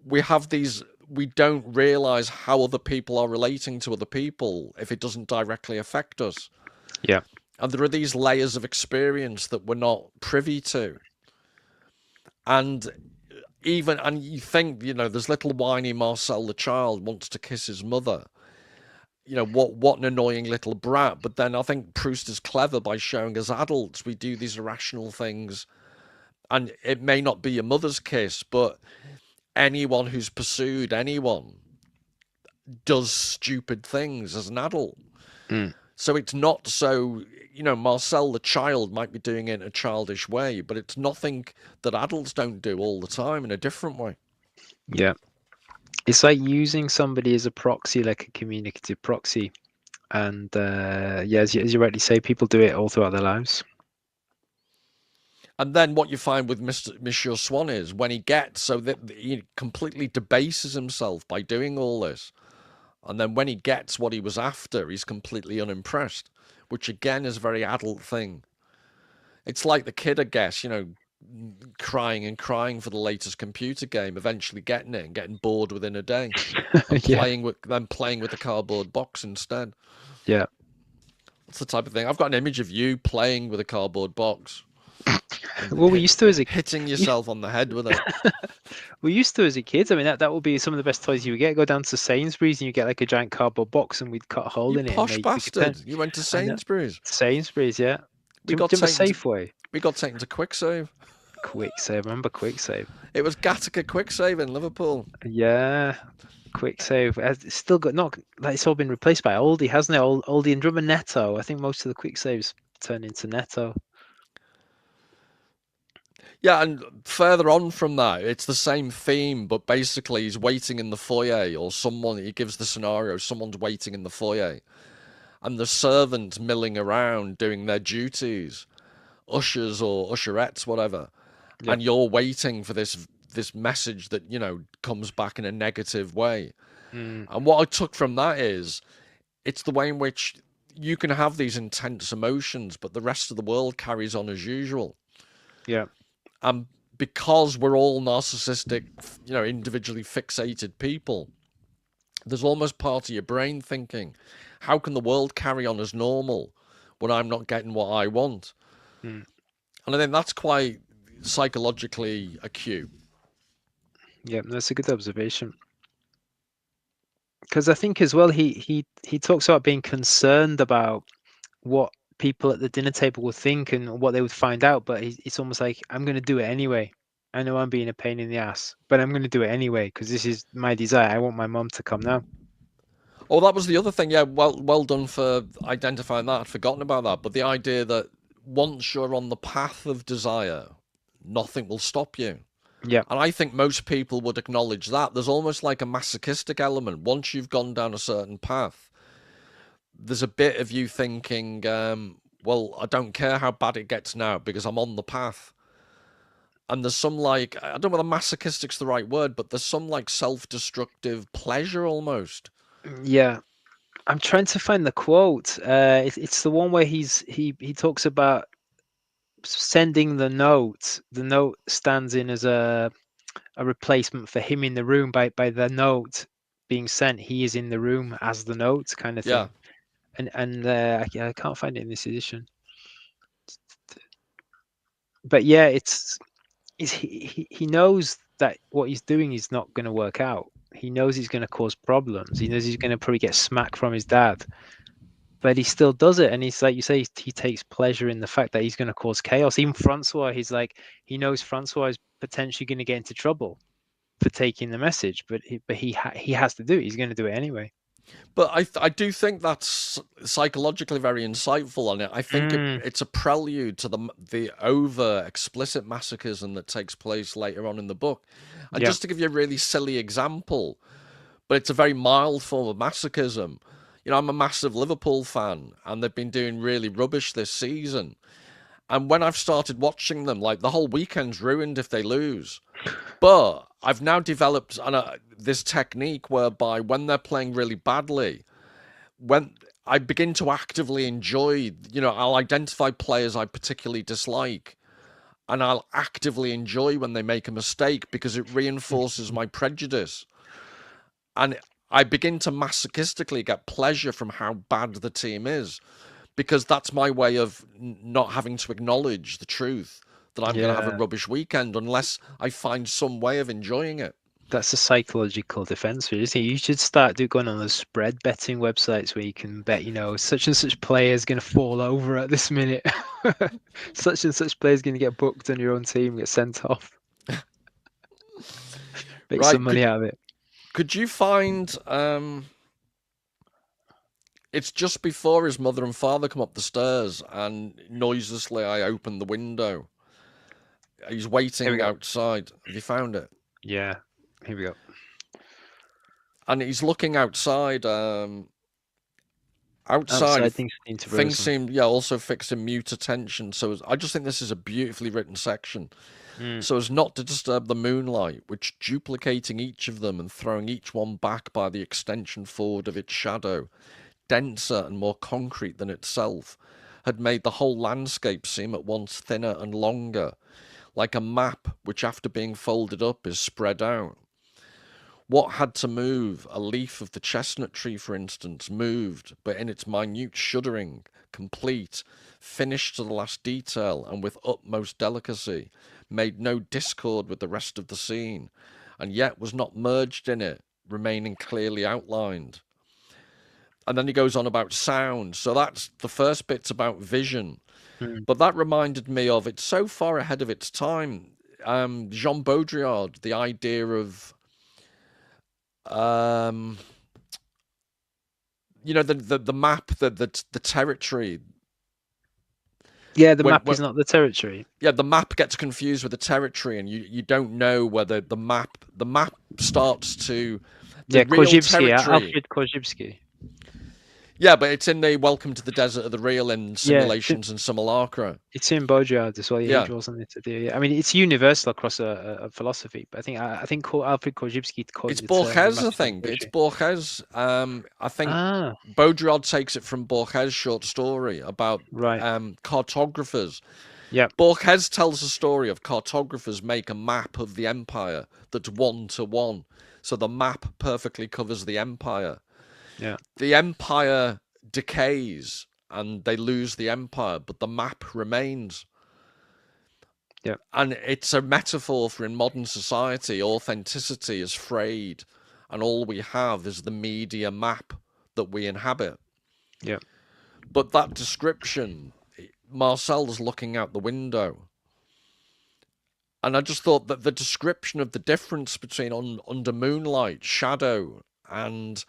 we don't realize how other people are relating to other people if it doesn't directly affect us. Yeah. And there are these layers of experience that we're not privy to. And you think, there's little whiny Marcel the child wants to kiss his mother. What an annoying little brat. But then I think Proust is clever by showing as adults we do these irrational things. And it may not be your mother's kiss, but anyone who's pursued anyone does stupid things as an adult. So it's not so, Marcel the child might be doing it in a childish way, but it's nothing that adults don't do all the time in a different way. Yeah. It's like using somebody as a proxy, like a communicative proxy. And as you rightly say, people do it all throughout their lives. And then what you find with Monsieur Swann is when he completely debases himself by doing all this. And then when he gets what he was after, he's completely unimpressed, which again is a very adult thing. It's like the kid, I guess, crying and crying for the latest computer game, eventually getting it and getting bored within a day, and playing with the cardboard box instead. Yeah. That's the type of thing. I've got an image of you playing with a cardboard box. Well, we used to as a hitting yourself on the head with it. We used to as a kid. I mean, that would be some of the best toys you would get. Go down to Sainsbury's and you get like a giant cardboard box, and we'd cut a hole in it. Posh bastard! You went to Sainsbury's. Sainsbury's, yeah. We got taken Safeway. We got taken to Quicksave. Quicksave, remember Quicksave? It was Gattaca Quicksave in Liverpool. Yeah, Quicksave. It's still got it's all been replaced by Aldi, hasn't it? Aldi and Drummer Netto. I think most of the Quicksaves turned into Netto. Yeah, and further on from that, it's the same theme, but basically he's waiting in the foyer, or he gives the scenario, someone's waiting in the foyer, and the servants milling around doing their duties, ushers or usherettes, whatever, and you're waiting for this message that, comes back in a negative way. And what I took from that is, it's the way in which you can have these intense emotions, but the rest of the world carries on as usual. Yeah. And because we're all narcissistic, individually fixated people, There's almost part of your brain thinking, how can the world carry on as normal when I'm not getting what I want? Mm. And I think that's quite psychologically acute. Yeah, that's a good observation. Because I think as well, he talks about being concerned about what people at the dinner table would think and what they would find out, but it's almost like, I'm going to do it anyway. I know I'm being a pain in the ass, but I'm going to do it anyway because this is my desire. I want my mom to come now. Oh, that was the other thing. Yeah, well done for identifying that. I'd forgotten about that. But the idea that once you're on the path of desire, nothing will stop you. Yeah. And I think most people would acknowledge that. There's almost like a masochistic element. Once you've gone down a certain path, there's a bit of you thinking, well, I don't care how bad it gets now because I'm on the path. And there's some, like, I don't know whether masochistic's the right word, but there's some like self-destructive pleasure almost. Yeah. I'm trying to find the quote. It's the one where he talks about sending the note. The note stands in as a replacement for him in the room. By the note being sent, he is in the room as the note, kind of Yeah. thing. And I can't find it in this edition. But yeah, he knows that what he's doing is not going to work out. He knows he's going to cause problems. He knows he's going to probably get smack from his dad, but he still does it. And he's like you say, he takes pleasure in the fact that he's going to cause chaos. Even Francois, he's like, he knows Francois is potentially going to get into trouble for taking the message, but he has to do it. He's going to do it anyway. But I do think that's psychologically very insightful on it. I think it's a prelude to the over explicit masochism that takes place later on in the book. And just to give you a really silly example, but it's a very mild form of masochism. You know, I'm a massive Liverpool fan, and they've been doing really rubbish this season. And when I've started watching them, like, the whole weekend's ruined if they lose. But I've now developed this technique whereby when they're playing really badly, when I begin to actively enjoy, you know, I'll identify players I particularly dislike, and I'll actively enjoy when they make a mistake because it reinforces my prejudice. And I begin to masochistically get pleasure from how bad the team is, because that's my way of not having to acknowledge the truth that I'm going to have a rubbish weekend unless I find some way of enjoying it. That's a psychological defense for you. You should start going on those spread betting websites where you can bet, you know, such and such player is going to fall over at this minute. Such and such player is going to get booked on your own team, get sent off. Make some money out of it. Could you find... It's just before his mother and father come up the stairs, and noiselessly I open the window. He's waiting outside. Have you found it? Yeah. Here we go. And he's looking outside. Outside things seem, also fixed in mute attention. So I just think this is a beautifully written section. So as not to disturb the moonlight, which, duplicating each of them and throwing each one back by the extension forward of its shadow, denser and more concrete than itself, had made the whole landscape seem at once thinner and longer, like a map which, after being folded up, is spread out. What had to move? A leaf of the chestnut tree, for instance, moved, but in its minute shuddering, complete, finished to the last detail, and with utmost delicacy, made no discord with the rest of the scene, and yet was not merged in it, remaining clearly outlined. And then he goes on about sound. So that's the first bit's about vision. But that reminded me of, it's so far ahead of its time. Jean Baudrillard, the idea of, you know, the map, the territory. Yeah, the map is not the territory. Yeah, the map gets confused with the territory, and you don't know whether the map starts to... Korzybski, Alfred Korzybski. Yeah, but it's in the Welcome to the Desert of the Real and Simulations and Simulacra. It's in Baudrillard as well. Yeah, he draws on it. I mean, it's universal across a philosophy. But I think Alfred Korzybski. It's Borges, I think. It's Borges. I think Baudrillard takes it from Borges' short story about cartographers. Yeah. Borges tells a story of cartographers make a map of the empire that's 1-to-1. So the map perfectly covers the empire. Yeah. The empire decays and they lose the empire, but the map remains. Yeah. And it's a metaphor for, in modern society, authenticity is frayed, and all we have is the media map that we inhabit. Yeah. But that description, Marcel's looking out the window. And I just thought that the description of the difference between under moonlight, shadow, and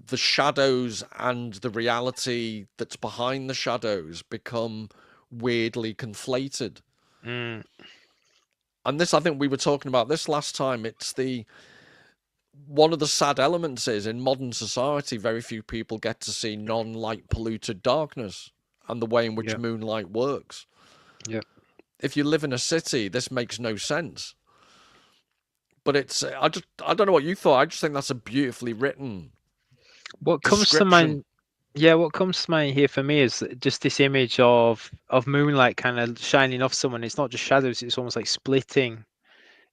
the shadows and the reality that's behind the shadows become weirdly conflated. Mm. And this, I think we were talking about this last time, it's one of the sad elements is in modern society, very few people get to see non-light polluted darkness and the way in which moonlight works. Yeah. If you live in a city, this makes no sense. But it's, I don't know what you thought. I just think that's a beautifully written What comes to mind? Yeah, what comes to mind here for me is just this image of moonlight kind of shining off someone. It's not just shadows; it's almost like splitting.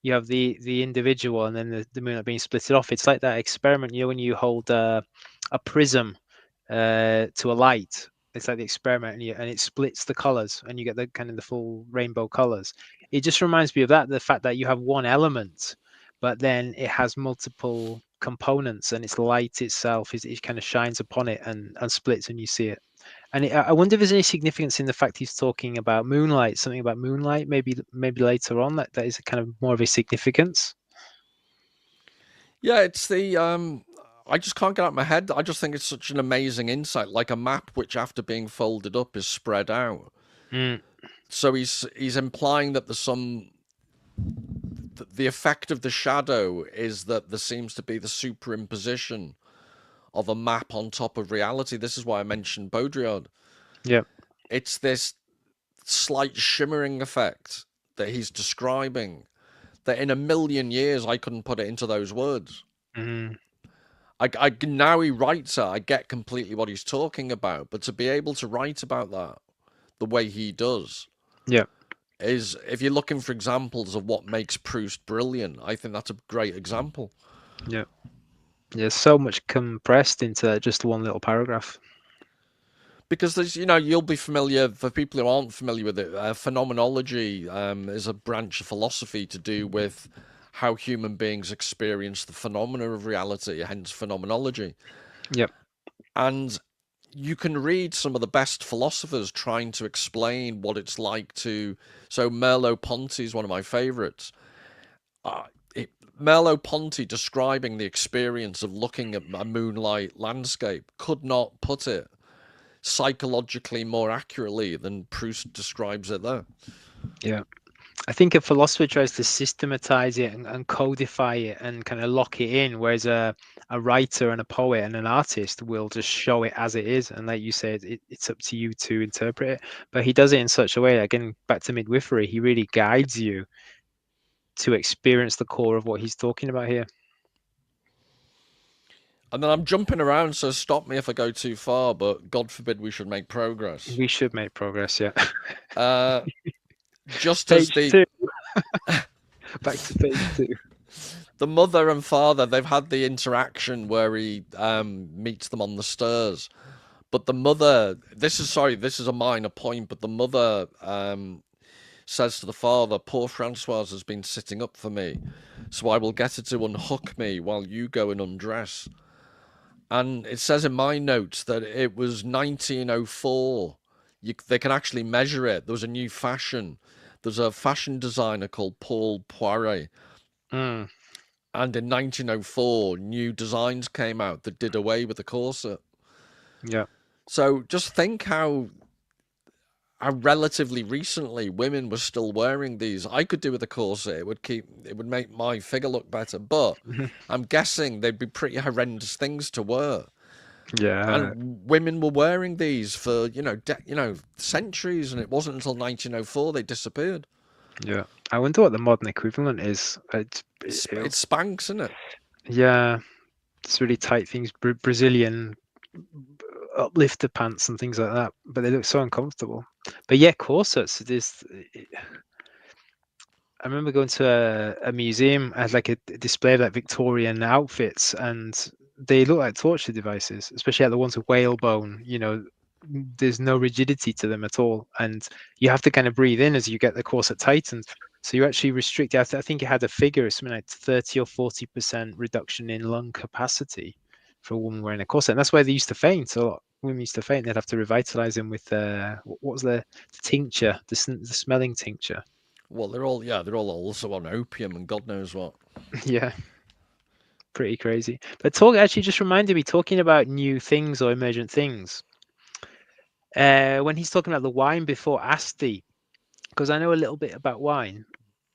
You have the individual, and then the moonlight being split off. It's like that experiment, when you hold a prism to a light. It's like the experiment, and it splits the colors, and you get the kind of the full rainbow colors. It just reminds me of that, the fact that you have one element, but then it has multiple components, and it's light itself it kind of shines upon it and splits, and you see it. And I wonder if there's any significance in the fact he's talking about moonlight, something about moonlight, maybe later on that is a kind of more of a significance. Yeah, it's the I just can't get out of my head. I just think it's such an amazing insight, like a map which after being folded up is spread out. Mm. So he's implying that there's the effect of the shadow is that there seems to be the superimposition of a map on top of reality. This is why I mentioned Baudrillard. Yeah. It's this slight shimmering effect that he's describing that in a million years I couldn't put it into those words. Mm-hmm. I now he writes it, I get completely what he's talking about, but to be able to write about that the way he does, yeah, is, if you're looking for examples of what makes Proust brilliant, I think that's a great example. Yeah. There's so much compressed into just one little paragraph. Because there's, you'll be familiar, for people who aren't familiar with it, phenomenology is a branch of philosophy to do with how human beings experience the phenomena of reality, hence phenomenology. Yep. And you can read some of the best philosophers trying to explain what it's like to... So Merleau-Ponty is one of my favorites. Merleau-Ponty describing the experience of looking at a moonlight landscape could not put it psychologically more accurately than Proust describes it there. Yeah. I think a philosopher tries to systematize it and codify it and kind of lock it in, whereas a writer and a poet and an artist will just show it as it is. And like you said, it's up to you to interpret it. But he does it in such a way, again, back to midwifery, he really guides you to experience the core of what he's talking about here. And then I'm jumping around, so stop me if I go too far, but God forbid we should make progress. We should make progress, yeah. Just as page 2. Back to page 2. The mother and father, they've had the interaction where he meets them on the stairs. But the mother, this is a minor point, but the mother says to the father, "Poor Francoise has been sitting up for me, so I will get her to unhook me while you go and undress." And it says in my notes that it was 1904. They can actually measure it. There was a new fashion. There's a fashion designer called Paul Poiret. Mm. And in 1904, new designs came out that did away with the corset. Yeah. So just think how relatively recently women were still wearing these. I could do with a corset. It would make my figure look better. But I'm guessing they'd be pretty horrendous things to wear. Yeah. And women were wearing these for, centuries, and it wasn't until 1904 they disappeared. Yeah. I wonder what the modern equivalent is. It's Spanx, isn't it? Yeah. It's really tight things. Brazilian uplifter pants and things like that, but they look so uncomfortable. But yeah, corsets. I remember going to a museum, had like a display of like Victorian outfits, and they look like torture devices, especially like the ones with whalebone. There's no rigidity to them at all, and you have to kind of breathe in as you get the corset tightened. So you actually restrict. I think it had a figure, something like 30 or 40% reduction in lung capacity for a woman wearing a corset. And that's why they used to faint. A lot of women used to faint. They'd have to revitalize them with what was the tincture, the smelling tincture. Well, they're all also on opium and God knows what. Yeah, pretty crazy. But talk actually just reminded me, talking about new things or emergent things. When he's talking about the wine before Asti, because I know a little bit about wine,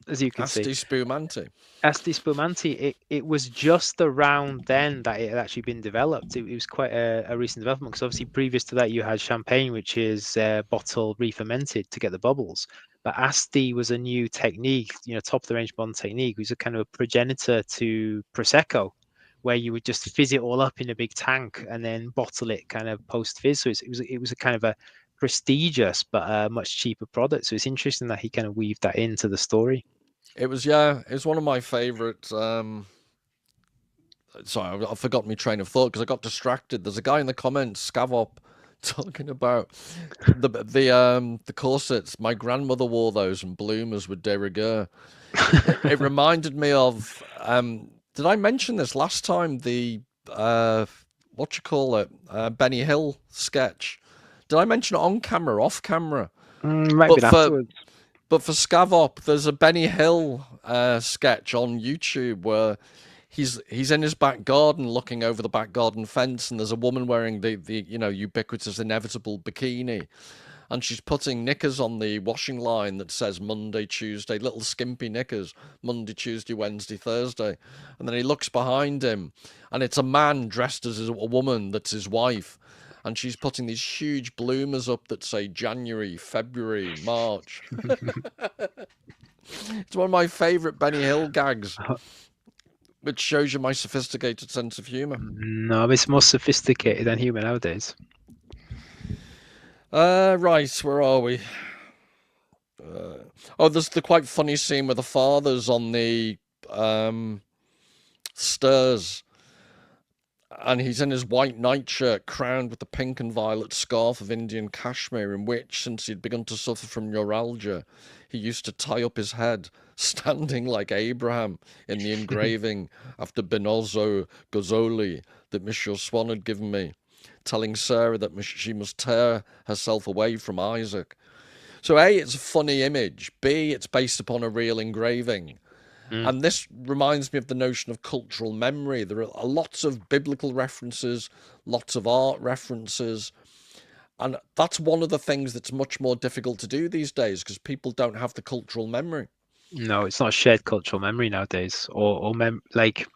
as you can see. Asti Spumante. Asti Spumante, it was just around then that it had actually been developed. It was quite a recent development, because obviously previous to that you had champagne, which is bottled, re-fermented to get the bubbles. But Asti was a new technique, top of the range bond technique. It was a kind of a progenitor to Prosecco, where you would just fizz it all up in a big tank and then bottle it kind of post fizz. So it was a kind of a prestigious but a much cheaper product. So it's interesting that he kind of weaved that into the story. It was one of my favorite. Sorry, I forgot my train of thought because I got distracted. There's a guy in the comments, Scavop, talking about the corsets. My grandmother wore those, and bloomers with de rigueur. It reminded me of. Did I mention this last time? The what you call it, Benny Hill sketch. Did I mention it on camera, off camera? Maybe afterwards. But for Scavop, there's a Benny Hill sketch on YouTube where he's in his back garden looking over the back garden fence, and there's a woman wearing the ubiquitous inevitable bikini, and she's putting knickers on the washing line that says Monday, Tuesday, little skimpy knickers, Monday, Tuesday, Wednesday, Thursday. And then he looks behind him, and it's a man dressed as a woman that's his wife. And she's putting these huge bloomers up that say January, February, March. It's one of my favourite Benny Hill gags, which shows you my sophisticated sense of humour. No, it's more sophisticated than human nowadays. Right, where are we? There's the quite funny scene where the father's on the stairs, and he's in his white nightshirt crowned with the pink and violet scarf of Indian Kashmir, in which, since he'd begun to suffer from neuralgia, he used to tie up his head, standing like Abraham in the engraving after Benozzo Gozzoli that Monsieur Swann had given me, telling Sarah that she must tear herself away from Isaac. So A, it's a funny image. B, it's based upon a real engraving. And this reminds me of the notion of cultural memory. There are lots of biblical references, lots of art references. And that's one of the things that's much more difficult to do these days, because people don't have the cultural memory. No, it's not shared cultural memory nowadays, or like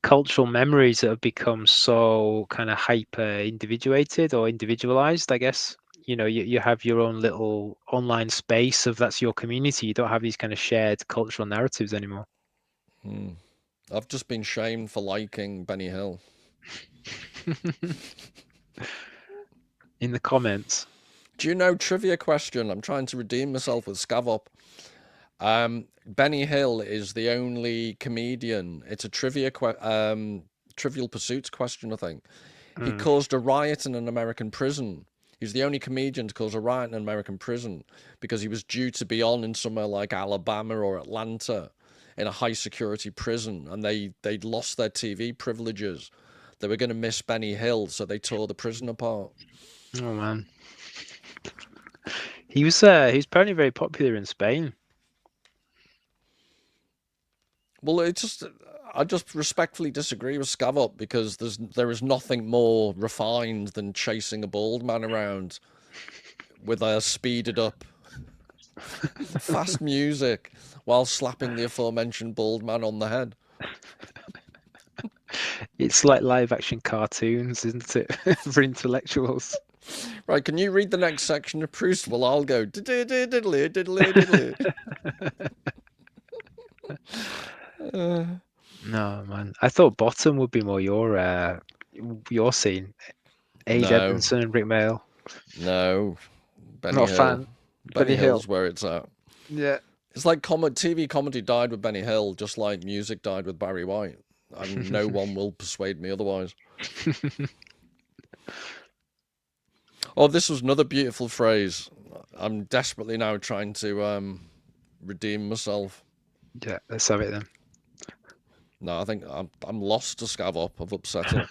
cultural memories that have become so kind of hyper individuated or individualized, I guess. You have your own little online space of that's your community. You don't have these kind of shared cultural narratives anymore. I've just been shamed for liking Benny Hill. In the comments. Do you know, trivia question, I'm trying to redeem myself with Scavop. Benny Hill is the only comedian. It's a Trivial Pursuits question, I think. He caused a riot in an American prison. He's the only comedian to cause a riot in an American prison because he was due to be on in somewhere like Alabama or Atlanta in a high security prison, and they'd lost their TV privileges. They were going to miss Benny Hill, so they tore the prison apart. Oh man, he was apparently very popular in Spain. Well, I just respectfully disagree with Scavop, because there is nothing more refined than chasing a bald man around with a speeded up fast music while slapping the aforementioned bald man on the head. It's like live action cartoons, isn't it? For intellectuals. Right, can you read the next section of Proust? Well, I'll go diddly diddly diddly diddly. No man, I thought Bottom would be more your scene. Ade No, Edmondson and Rick Mail. no. Benny Not a Hill. fan. Benny Hill. Hill's where it's at. Yeah. It's like TV comedy died with Benny Hill, just like music died with Barry White. And no one will persuade me otherwise. Oh, this was another beautiful phrase. I'm desperately now trying to redeem myself. Yeah, let's have it then. No, I think I'm lost to Scav up. I've upset him.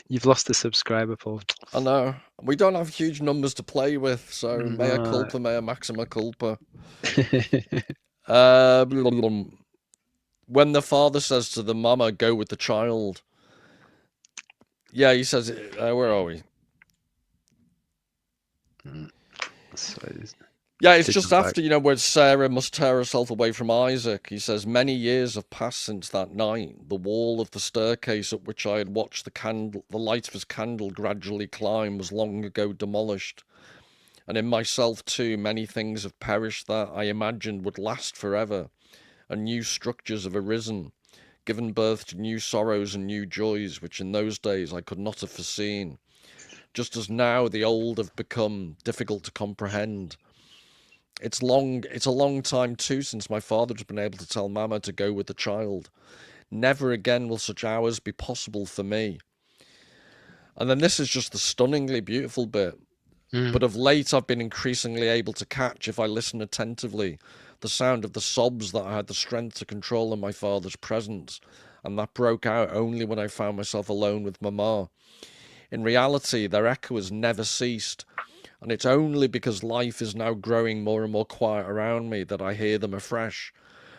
You've lost a subscriber, Paul. I know. We don't have huge numbers to play with, so mea culpa, mea maxima culpa. When the father says to the mama, go with the child. Yeah, he says, where are we? Yeah, it's just after, where Sarah must tear herself away from Isaac. He says, many years have passed since that night. The wall of the staircase up which I had watched the light of his candle gradually climb was long ago demolished. And in myself too, many things have perished that I imagined would last forever. And new structures have arisen, given birth to new sorrows and new joys, which in those days I could not have foreseen. Just as now the old have become difficult to comprehend. It's a long time too since my father has been able to tell Mama to go with the child. Never again will such hours be possible for me. And then this is just the stunningly beautiful bit. But of late I've been increasingly able to catch, if I listen attentively, the sound of the sobs that I had the strength to control in my father's presence, and that broke out only when I found myself alone with Mama. In reality, their echo has never ceased, and it's only because life is now growing more and more quiet around me that I hear them afresh,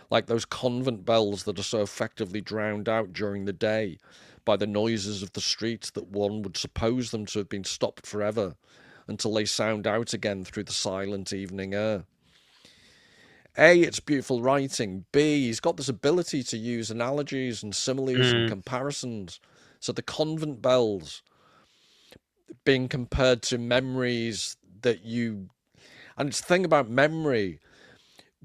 like those convent bells that are so effectively drowned out during the day by the noises of the streets that one would suppose them to have been stopped forever, until they sound out again through the silent evening air. A, it's beautiful writing. B, he's got this ability to use analogies and similes and comparisons. So the convent bells being compared to memories that and it's the thing about memory,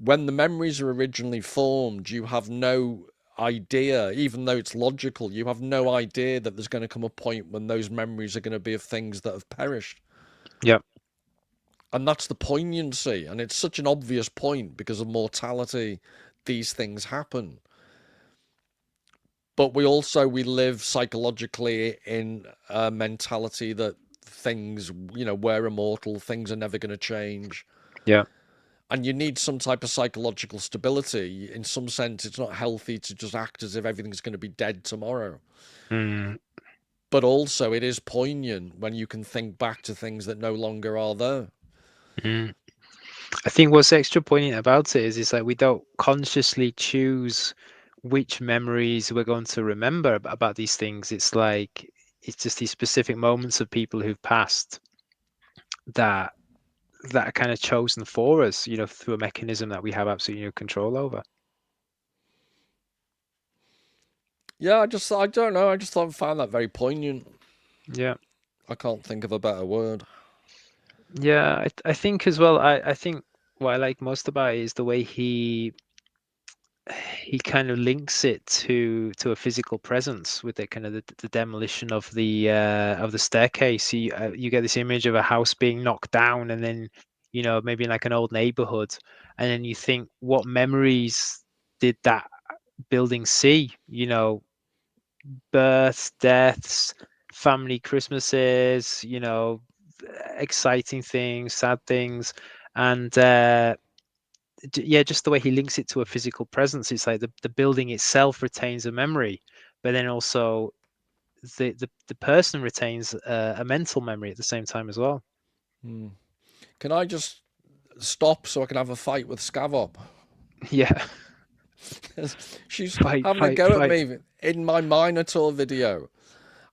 when the memories are originally formed, you have no idea, even though it's logical, you have no idea that there's going to come a point when those memories are going to be of things that have perished. Yep. And that's the poignancy, and it's such an obvious point because of mortality. These things happen, but we live psychologically in a mentality that things, we're immortal, things are never going to change. Yeah. And you need some type of psychological stability. In some sense, it's not healthy to just act as if everything's going to be dead tomorrow. But also it is poignant when you can think back to things that no longer are there. I think what's extra poignant about it is like we don't consciously choose which memories we're going to remember about these things. It's like it's just these specific moments of people who've passed that are kind of chosen for us, through a mechanism that we have absolutely no control over. Yeah, I don't know. I just found that very poignant. Yeah. I can't think of a better word. Yeah, I think as well, I think what I like most about it is the way he kind of links it to a physical presence with the kind of the demolition of the staircase. You get this image of a house being knocked down, and then maybe in like an old neighborhood, and then you think, what memories did that building see? Births, deaths, family Christmases, exciting things, sad things, and just the way he links it to a physical presence. It's like the building itself retains a memory, but then also the person retains a mental memory at the same time as well. Can I just stop so I can have a fight with Scavop? Yeah. She's having a go at me in my Minotaur video.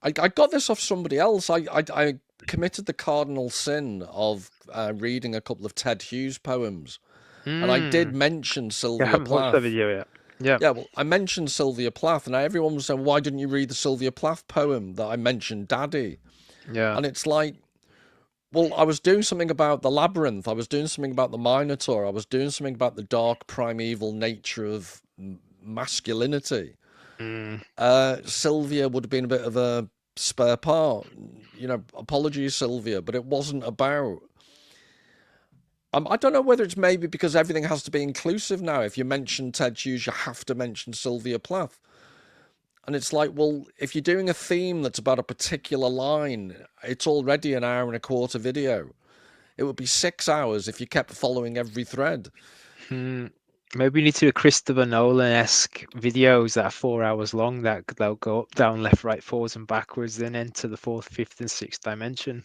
I got this off somebody else. I committed the cardinal sin of reading a couple of Ted Hughes poems. And I did mention Sylvia Plath. I haven't watched that video yet. Yeah, well, I mentioned Sylvia Plath, and everyone was saying, why didn't you read the Sylvia Plath poem that I mentioned, Daddy? Yeah. And it's like, well, I was doing something about the labyrinth. I was doing something about the Minotaur. I was doing something about the dark primeval nature of masculinity. Sylvia would have been a bit of a spare part. You know, apologies, Sylvia, but it wasn't about. I don't know whether it's maybe because everything has to be inclusive now. If you mention Ted Hughes, you have to mention Sylvia Plath. And it's like, well, if you're doing a theme that's about a particular line, it's already an hour and a quarter video. It would be 6 hours if you kept following every thread. Maybe we need to do a Christopher Nolan-esque videos that are 4 hours long that they'll go up, down, left, right, forwards, and backwards, then enter the fourth, fifth, and sixth dimension.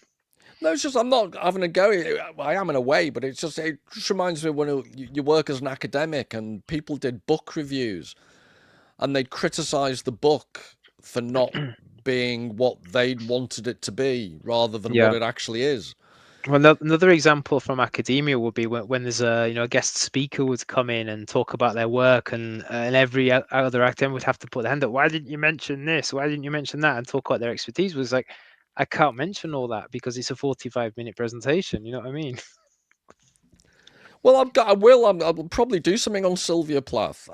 No, it's just I'm not having a go. I am in a way, but it just reminds me when you work as an academic and people did book reviews and they'd criticise the book for not being what they'd wanted it to be rather than what Yeah. it actually is. Well, another example from academia would be when there's a guest speaker would come in and talk about their work, and every other academic would have to put their hand up. Why didn't you mention this? Why didn't you mention that? And talk about their expertise. Was like, I can't mention all that because it's a 45-minute presentation. You know what I mean? Well, I'll probably do something on Sylvia Plath.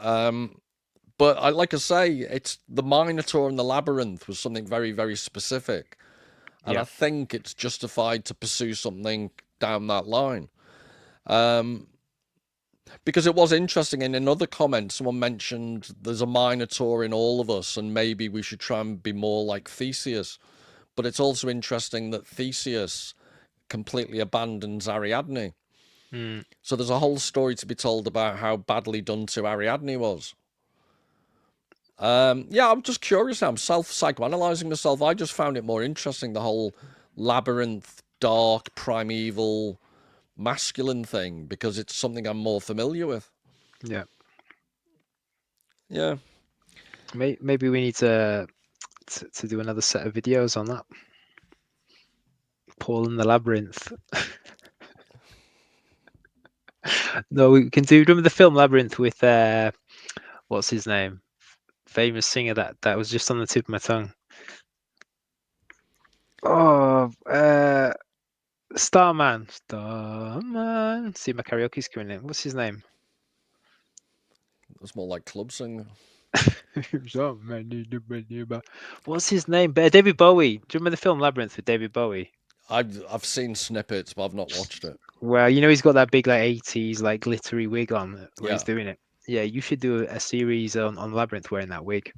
But like I say, it's the Minotaur and the Labyrinth was something very, very specific. And I think it's justified to pursue something down that line. Because it was interesting in another comment, someone mentioned there's a Minotaur in all of us and maybe we should try and be more like Theseus. But it's also interesting that Theseus completely abandons Ariadne. So there's a whole story to be told about how badly done to Ariadne was. Yeah, I'm just curious now. I'm self-psychoanalyzing myself. I just found it more interesting, the whole labyrinth, dark, primeval, masculine thing, because it's something I'm more familiar with. Yeah. Yeah. Maybe we need to do another set of videos on that. Paul and the Labyrinth. No, we can do. Remember the film Labyrinth with what's his name? Famous singer that was just on the tip of my tongue. Oh, Starman. See, my karaoke's coming in. What's his name? It's more like club singer. What's his name? David Bowie. Do you remember the film Labyrinth with David Bowie? I've seen snippets, but I've not watched it. Well, you know he's got that big like 80s like glittery wig on where he's Yeah. doing it. Yeah, you should do a series on Labyrinth wearing that wig.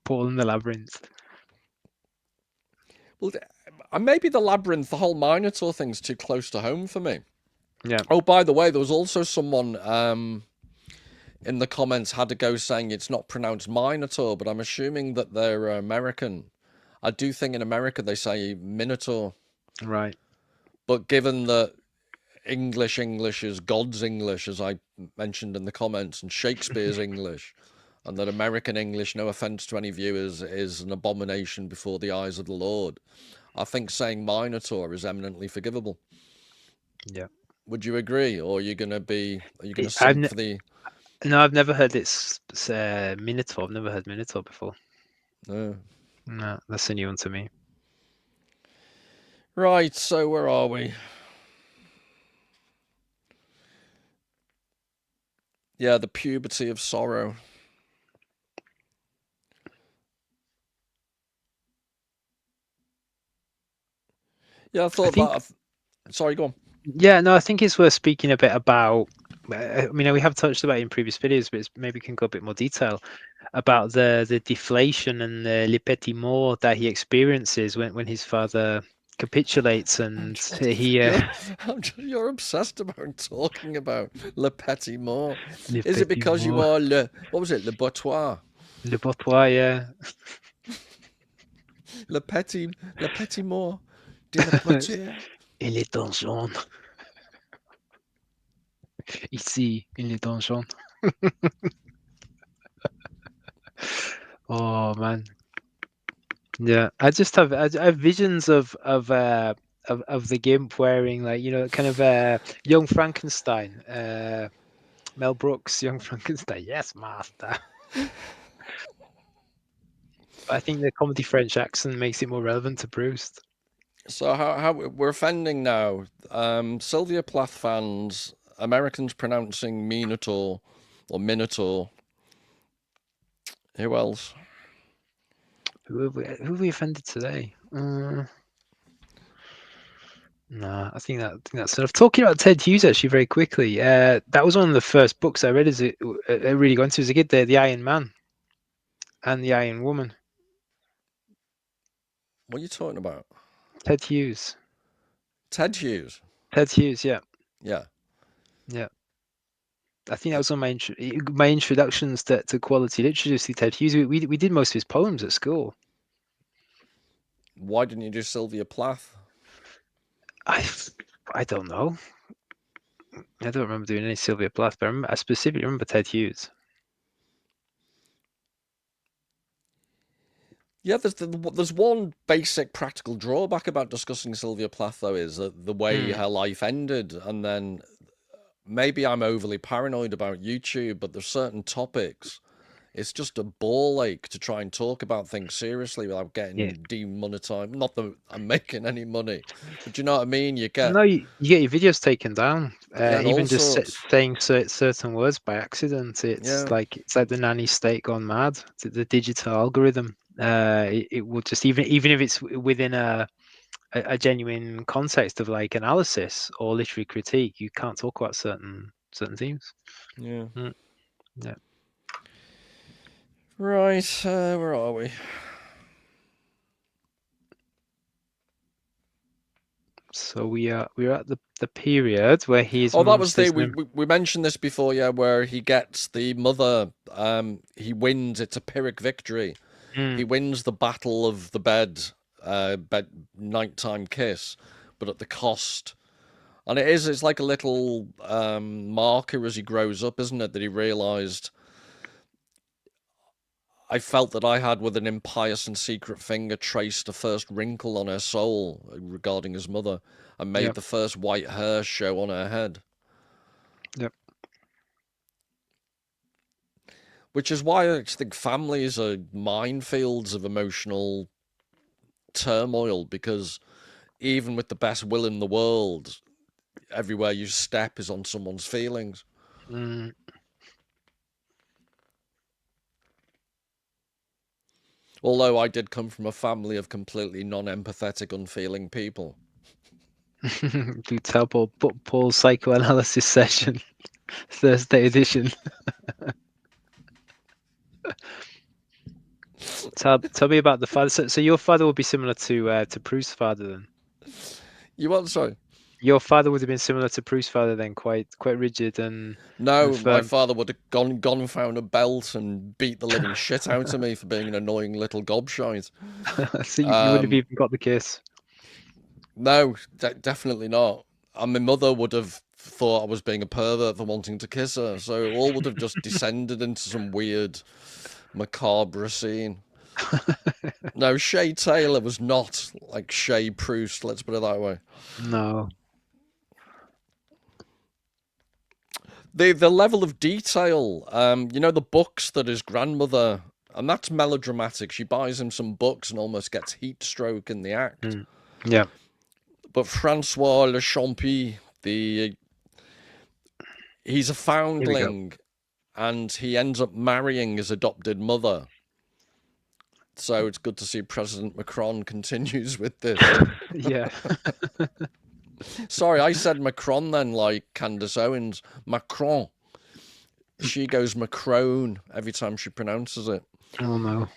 Paul in the Labyrinth. Well, maybe the Labyrinth, the whole Minotaur thing's too close to home for me. Yeah. Oh, by the way, there was also someone in the comments had to go saying it's not pronounced Minotaur, but I'm assuming that they're American. I do think in America they say Minotaur. Right. But given that English is God's English, as I mentioned in the comments, and Shakespeare's English, and that American English, no offense to any viewers, is an abomination before the eyes of the Lord, I think saying Minotaur is eminently forgivable. Yeah. Would you agree, or are you going to simp for the? No, I've never heard it's Minotaur. I've never heard Minotaur before. No, that's a new one to me. Right, so where are we? Yeah, the puberty of sorrow. Yeah, I thought that. Sorry, go on. Yeah, no, I think it's worth speaking a bit about. I mean, we have touched about it in previous videos, but maybe can go a bit more detail about the deflation and the le petit mort that he experiences when his father capitulates and you're obsessed about talking about le petit mort. Is it because you are what was it, le bourgeois? Le bourgeois, yeah. le petit mort de la poitiers. Il est donjon. Ici, il est donjon. Oh man. Yeah, I have visions of the Gimp wearing like kind of Young Frankenstein, Mel Brooks, Young Frankenstein. Yes, master. I think the comedy French accent makes it more relevant to Proust. So how we're offending now? Sylvia Plath fans, Americans pronouncing Minotaur or Minotaur. Who else? Who have we offended today? No, I think that's enough. Talking about Ted Hughes, actually, very quickly. That was one of the first books I read as it really got into as a kid. The Iron Man and the Iron Woman. What are you talking about? Ted Hughes. Ted Hughes. Ted Hughes, yeah. Yeah. Yeah. I think that was on my introductions to quality literature. See Ted Hughes. We did most of his poems at school. Why didn't you do Sylvia Plath? I don't know. I don't remember doing any Sylvia Plath, but I specifically remember Ted Hughes. Yeah, there's one basic practical drawback about discussing Sylvia Plath, though, is that the way her life ended, and then maybe I'm overly paranoid about YouTube, but there's certain topics. It's just a ball ache to try and talk about things seriously without getting demonetized. Not that I'm making any money, but do you know what I mean? You get you get your videos taken down. Even just saying certain words by accident. It's like the nanny state gone mad. The digital algorithm. It will just even if it's within a genuine context of like analysis or literary critique, you can't talk about certain themes. Yeah. Yeah. Right, where are we? So we're at the period where he's. Oh, that was we mentioned this before, yeah, where he gets the mother. He wins. It's a Pyrrhic victory. He wins the battle of the bed nighttime kiss, but at the cost. And it's like a little marker as he grows up, isn't it? That he realised, I felt that I had with an impious and secret finger traced the first wrinkle on her soul regarding his mother, and made the first white hair show on her head. Yep. Which is why I think families are minefields of emotional turmoil, because even with the best will in the world, everywhere you step is on someone's feelings. Although I did come from a family of completely non-empathetic, unfeeling people. Do tell Paul's psychoanalysis session, Thursday edition. Tell me about the father. So your father would be similar to Proust's father then. You what? Sorry. Your father would have been similar to Proust's father then, quite rigid and. No, and my father would have gone and found a belt and beat the living shit out of me for being an annoying little gobshite. So you would have even got the kiss. No, definitely not. And my mother would have thought I was being a pervert for wanting to kiss her, so it all would have just descended into some weird, macabre scene. No, Shay Taylor was not like Shay Proust, let's put it that way. No. The level of detail, you know, the books that his grandmother, and that's melodramatic, she buys him some books and almost gets heat stroke in the act. Yeah. But Francois Le Champy, he's a foundling, and he ends up marrying his adopted mother. So it's good to see President Macron continues with this. Yeah. Sorry, I said Macron then, like Candace Owens. Macron. She goes Macron every time she pronounces it. Oh no.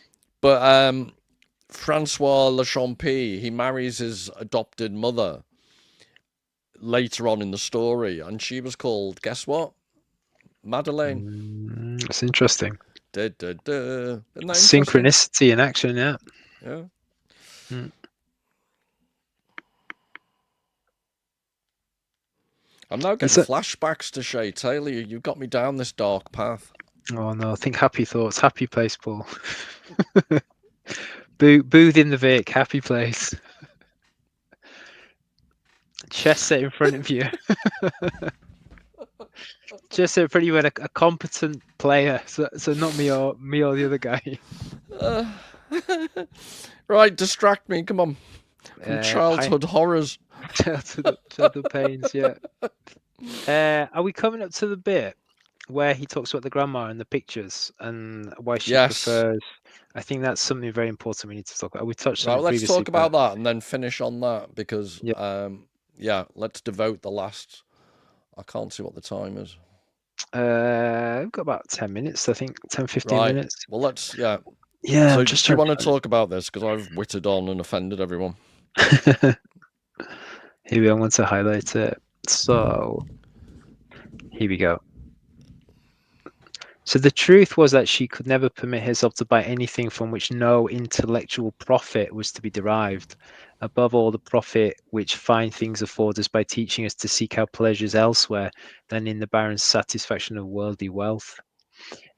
But Francois Le Champy, he marries his adopted mother later on in the story, and she was called, guess what? Madeleine. That's interesting. Synchronicity in action, yeah. Yeah. I'm now getting flashbacks to Shay Taylor. You got me down this dark path. Oh no, think happy thoughts, happy place, Paul. Booth in the Vic, happy place. Chess set in front of you. Just so pretty well a competent player, so not me or the other guy. Right, distract me, come on. From childhood horrors. Childhood pains, yeah. Are we coming up to the bit where he talks about the grandma and the pictures and why she Yes. prefers. I think that's something very important we need to talk about. We touched on Right, it let's previously, talk but about that and then finish on that because, yeah, yeah, let's devote the last. I can't see what the time is. we've got about 10 minutes, I think, 10, 15 Right. minutes. Well, yeah. Yeah, I'm So, do just you trying want to to talk about this? Because I've witted on and offended everyone. find it. Here we go. I want to highlight it. So here we go. So the truth was that she could never permit herself to buy anything from which no intellectual profit was to be derived. Above all, the profit which fine things afford us by teaching us to seek our pleasures elsewhere than in the barren satisfaction of worldly wealth.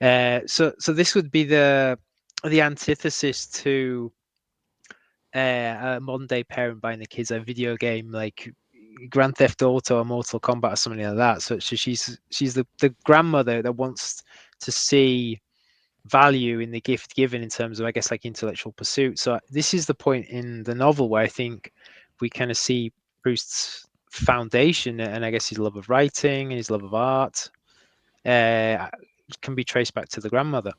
So this would be the antithesis to a modern day parent buying the kids a video game like Grand Theft Auto or Mortal Kombat or something like that. So she's the grandmother that wants to see value in the gift given in terms of, I guess, like intellectual pursuit. So this is the point in the novel where I think we kind of see Proust's foundation and I guess his love of writing and his love of art can be traced back to the grandmother.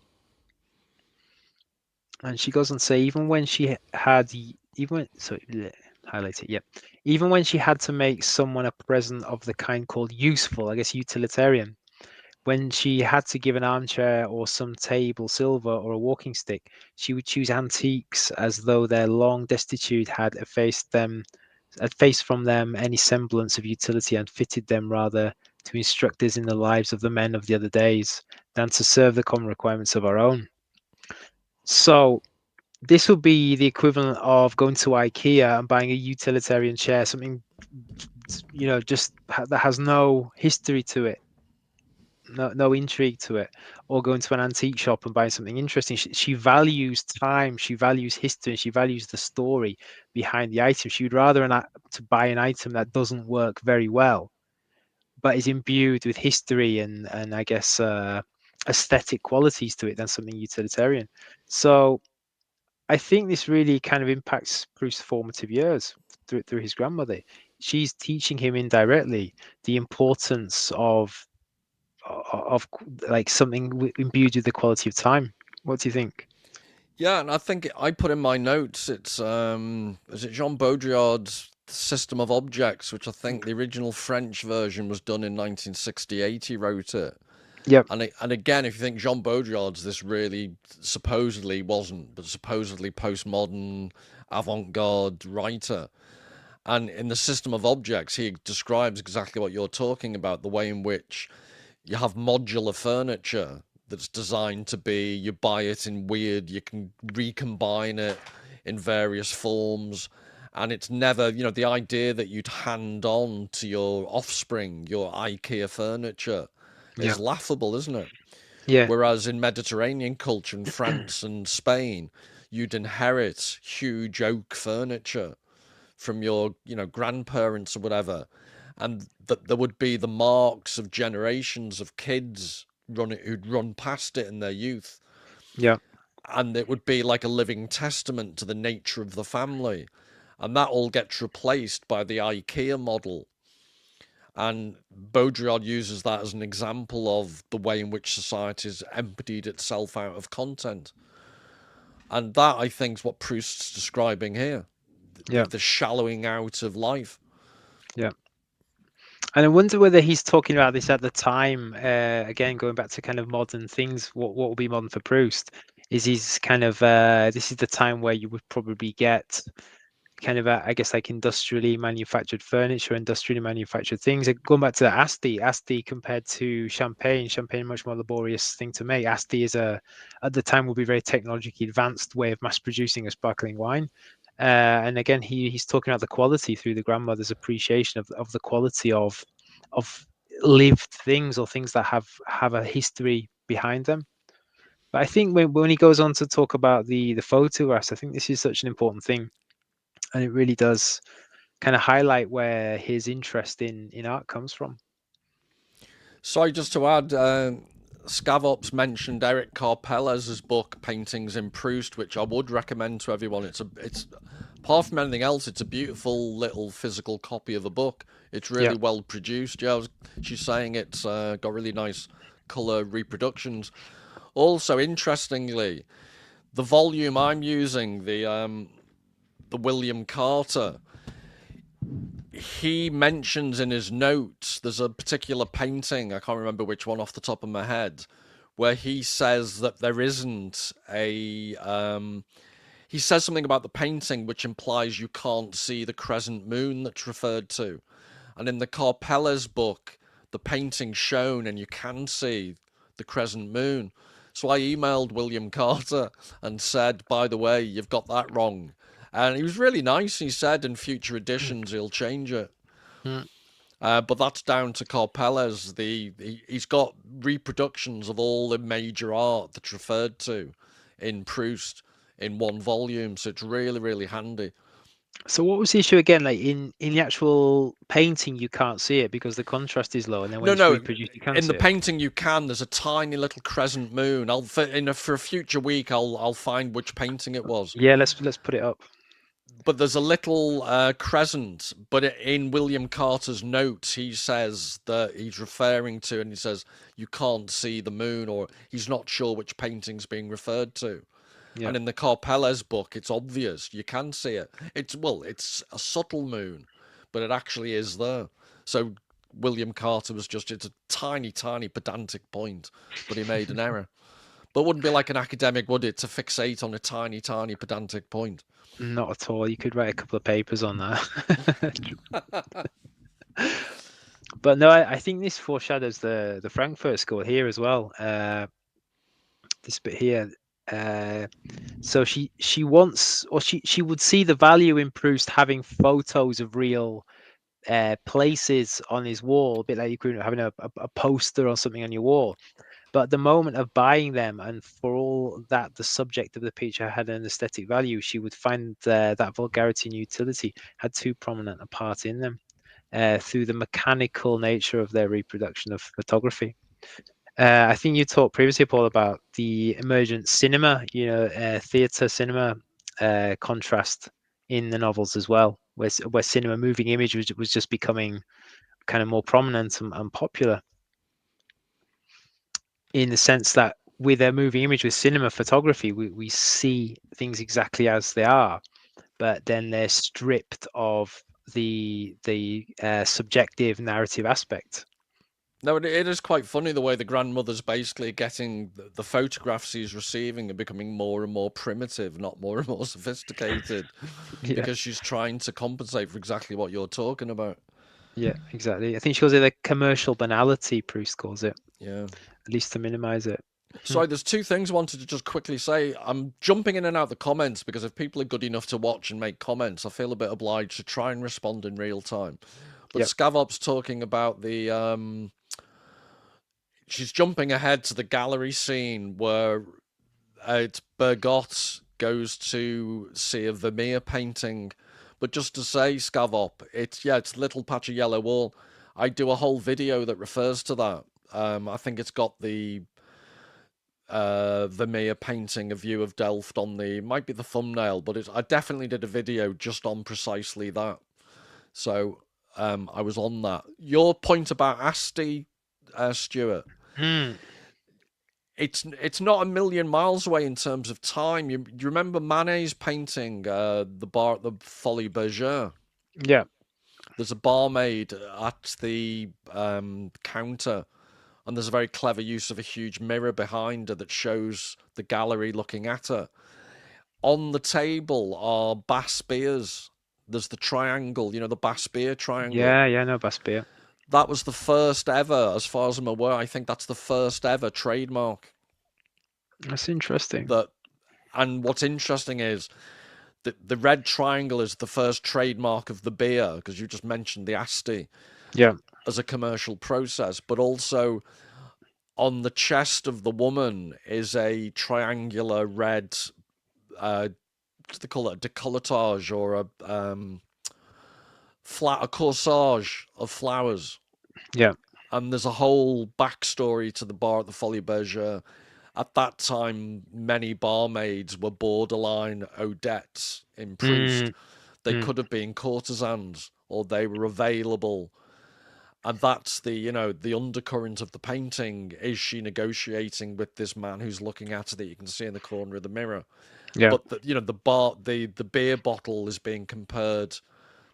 And she goes on to say, even when she had, even when, sorry, highlight it, yep. Even when she had to make someone a present of the kind called useful, I guess utilitarian, when she had to give an armchair or some table silver or a walking stick, she would choose antiques as though their long destitute had effaced from them any semblance of utility and fitted them rather to instruct us in the lives of the men of the other days than to serve the common requirements of our own. So this would be the equivalent of going to IKEA and buying a utilitarian chair, something just that has no history to it, no intrigue to it, or going to an antique shop and buying something interesting. She values time, she values history, she values the story behind the item. She would rather to buy an item that doesn't work very well, but is imbued with history and I guess aesthetic qualities to it than something utilitarian. So I think this really kind of impacts Proust's formative years through his grandmother. She's teaching him indirectly the importance of like something imbued with the quality of time. What do you think? Yeah, and I think I put in my notes. It's is it Jean Baudrillard's System of Objects, which I think the original French version was done in 1968. He wrote it. Yep. And again, if you think Jean Baudrillard's this really supposedly wasn't, but supposedly postmodern avant-garde writer, and in the System of Objects, he describes exactly what you're talking about, the way in which you have modular furniture that's designed to be, you buy it in weird, you can recombine it in various forms. And it's never, the idea that you'd hand on to your offspring your IKEA furniture Yeah. is laughable, isn't it? Yeah. Whereas in Mediterranean culture, in France and Spain, you'd inherit huge oak furniture from your, grandparents or whatever, and that there would be the marks of generations of kids who'd run past it in their youth, Yeah. and it would be like a living testament to the nature of the family, and that all gets replaced by the IKEA model. And Baudrillard uses that as an example of the way in which society has emptied itself out of content. And that, I think, is what Proust's describing here, Yeah. the shallowing out of life. Yeah. And I wonder whether he's talking about this at the time. Again, going back to kind of modern things, what will be modern for Proust? Is he's kind of this is the time where you would probably get kind of I guess like industrially manufactured furniture, industrially manufactured things. Going back to Asti compared to Champagne, much more laborious thing to make. Asti is at the time will be very technologically advanced way of mass producing a sparkling wine. And again, he's talking about the quality through the grandmother's appreciation of the quality of lived things or things that have a history behind them. But I think when he goes on to talk about the photographs, I think this is such an important thing, and it really does kind of highlight where his interest in art comes from. Sorry, just to add, Scavops mentioned Eric Carpeller's book Paintings in Proust, which I would recommend to everyone. It's apart from anything else, it's a beautiful little physical copy of a book. It's Yeah, really well produced. Yeah, she's saying it's got really nice colour reproductions. Also, interestingly, the volume I'm using, the William Carter, he mentions in his notes, there's a particular painting, I can't remember which one off the top of my head, where he says that there isn't a he says something about the painting which implies you can't see the crescent moon that's referred to. And in the Carpella's book, the painting's shown and you can see the crescent moon. So I emailed William Carter and said, by the way, you've got that wrong. And he was really nice. He said in future editions he'll change it. Mm. But that's down to Carpella's. He's got reproductions of all the major art that's referred to in Proust in one volume. So it's really, really handy. So what was the issue again? Like in the actual painting, you can't see it because the contrast is low, and then when it's reproduced, you can in see the it. painting you can. There's a tiny little crescent moon. For a future week, I'll find which painting it was. Yeah, let's put it up. But there's a little crescent. But in William Carter's notes, he says that he's referring to, and he says you can't see the moon, or he's not sure which painting's being referred to. Yeah. And in the Carpella's book, it's obvious. You can see it. It's a subtle moon, but it actually is there. So William Carter was it's a tiny, tiny pedantic point, but he made an error. But it wouldn't be like an academic, would it, to fixate on a tiny, tiny pedantic point? Not at all. You could write a couple of papers on that. But no, I think this foreshadows the Frankfurt School here as well. This bit here. So she wants, or she would see the value in Proust having photos of real places on his wall, a bit like you could having a poster or something on your wall. But at the moment of buying them, and for all that the subject of the picture had an aesthetic value, she would find that vulgarity and utility had too prominent a part in them through the mechanical nature of their reproduction of photography. I think you talked previously, Paul, about the emergent cinema, theatre cinema contrast in the novels as well, where cinema, moving image was just becoming kind of more prominent and popular, in the sense that with a moving image, with cinema photography, we see things exactly as they are, but then they're stripped of the subjective narrative aspect. No, it is quite funny the way the grandmother's basically getting the photographs he's receiving and becoming more and more primitive, not more and more sophisticated, because she's trying to compensate for exactly what you're talking about. Yeah, exactly. I think she calls it the commercial banality, Proust calls it. Yeah. At least to minimize it. Sorry, there's two things I wanted to just quickly say. I'm jumping in and out the comments because if people are good enough to watch and make comments, I feel a bit obliged to try and respond in real time. But Scavop's talking about the she's jumping ahead to the gallery scene where Bergot goes to see a Vermeer painting. But just to say, Scavop, it's a little patch of yellow wall. I do a whole video that refers to that. I think it's got the Vermeer painting, A View of Delft, on might be the thumbnail, but I definitely did a video just on precisely that. So I was on that. Your point about Asti, Stuart, it's not a million miles away in terms of time. You remember Manet's painting, the bar at the Folies Bergère? Yeah. There's a barmaid at the counter, and there's a very clever use of a huge mirror behind her that shows the gallery looking at her. On the table are Bass beers. There's the triangle, the Bass beer triangle. Yeah, no, Bass beer. That was the first ever, as far as I'm aware. I think that's the first ever trademark. That's interesting. And what's interesting is that the red triangle is the first trademark of the beer, because you just mentioned the Asti. Yeah. As a commercial process, but also on the chest of the woman is a triangular red, what do they call it, a décolletage or a corsage of flowers. Yeah. And there's a whole backstory to the bar at the Folies Bergère. At that time, many barmaids were borderline Odettes in Proust. They could have been courtesans, or they were available And that's the undercurrent of the painting. Is she negotiating with this man who's looking at her that you can see in the corner of the mirror? Yeah, But the beer bottle is being compared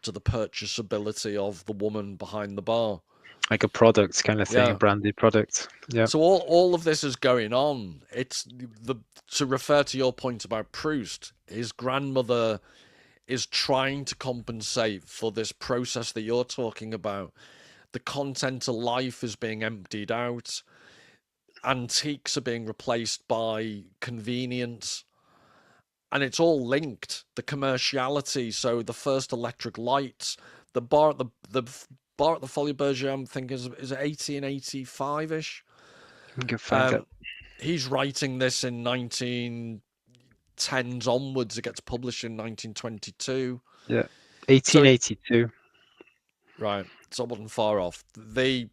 to the purchasability of the woman behind the bar. like a product kind of thing, a Yeah. branded product. Yeah, So all of this is going on. It's to refer to your point about Proust, his grandmother is trying to compensate for this process that you're talking about. The content of life is being emptied out. Antiques are being replaced by convenience. And it's all linked. The commerciality. So the first electric lights, the bar at the bar at the Folie Bergère, I'm thinking is 1885-ish. you can find that. He's writing this in 1910s onwards. It gets published in 1922. Yeah, So 1882. right, so I wasn't far off. It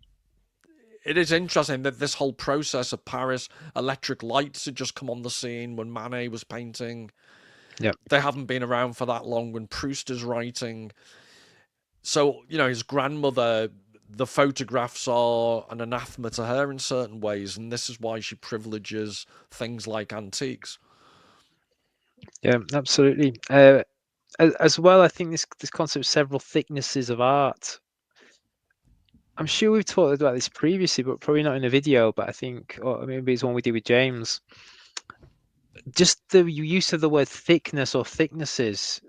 is interesting that this whole process of Paris, electric lights had just come on the scene when Manet was painting. Yeah, They haven't been around for that long when Proust is writing. So, his grandmother, the photographs are an anathema to her in certain ways, and this is why she privileges things like antiques. yeah, absolutely. As well, I think this concept of several thicknesses of art. I'm sure we've talked about this previously, but probably not in a video. But I think, or maybe it's one we did with James. Just the use of the word thickness or thicknesses.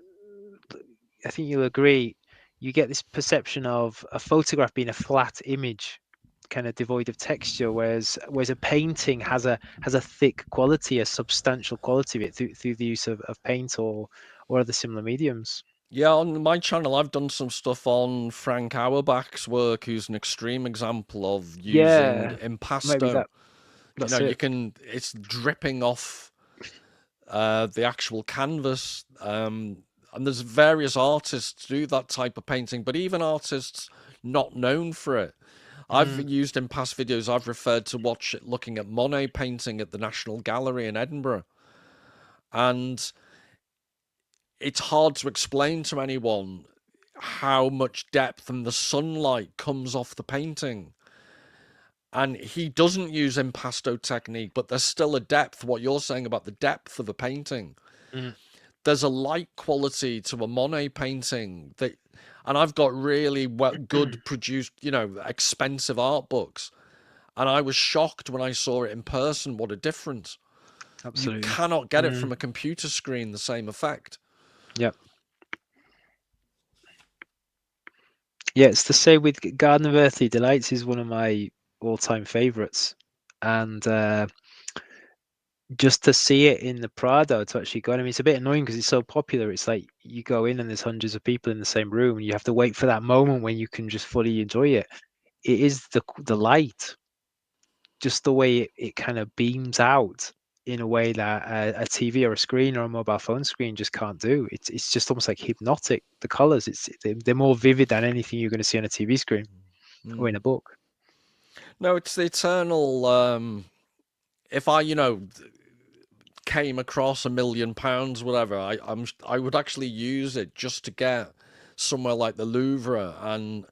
I think you'll agree. You get this perception of a photograph being a flat image, kind of devoid of texture, whereas a painting has a thick quality, a substantial quality of it through the use of paint or other similar mediums. Yeah, on my channel, I've done some stuff on Frank Auerbach's work, who's an extreme example of using Yeah, maybe impasto. that's it. It's dripping off the actual canvas. And there's various artists do that type of painting, but even artists not known for it. I've used in past videos, I've referred to looking at Monet painting at the National Gallery in Edinburgh. And it's hard to explain to anyone how much depth and the sunlight comes off the painting. And he doesn't use impasto technique, but there's still a depth. What you're saying about the depth of a painting. There's a light quality to a Monet painting and I've got really good produced, expensive art books. And I was shocked when I saw it in person. What a difference. Absolutely. You cannot get it from a computer screen, the same effect. Yeah. Yeah, it's the same with Garden of Earthly Delights is one of my all-time favorites. And just to see it in the Prado, to actually go, I mean, it's a bit annoying because it's so popular. It's like you go in and there's hundreds of people in the same room and you have to wait for that moment when you can just fully enjoy it. It is the light, just the way it kind of beams out in a way that a TV or a screen or a mobile phone screen just can't do. It's just almost like hypnotic. The colors, they're more vivid than anything you're going to see on a TV screen or in a book. No, it's the eternal. If I, came across £1 million, whatever, I would actually use it just to get somewhere like the Louvre and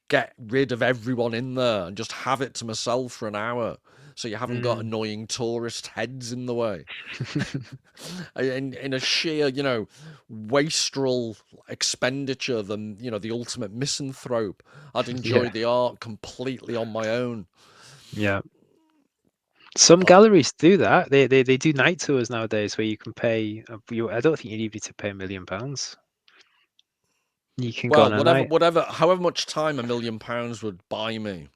get rid of everyone in there and just have it to myself for an hour. So you haven't got annoying tourist heads in the way. in a sheer, wastrel expenditure than, the ultimate misanthrope. I'd enjoy the art completely on my own. Yeah. Some galleries do that. They do night tours nowadays where you can pay. I don't think you need to pay £1 million. You can go on a night. However much time £1 million would buy me.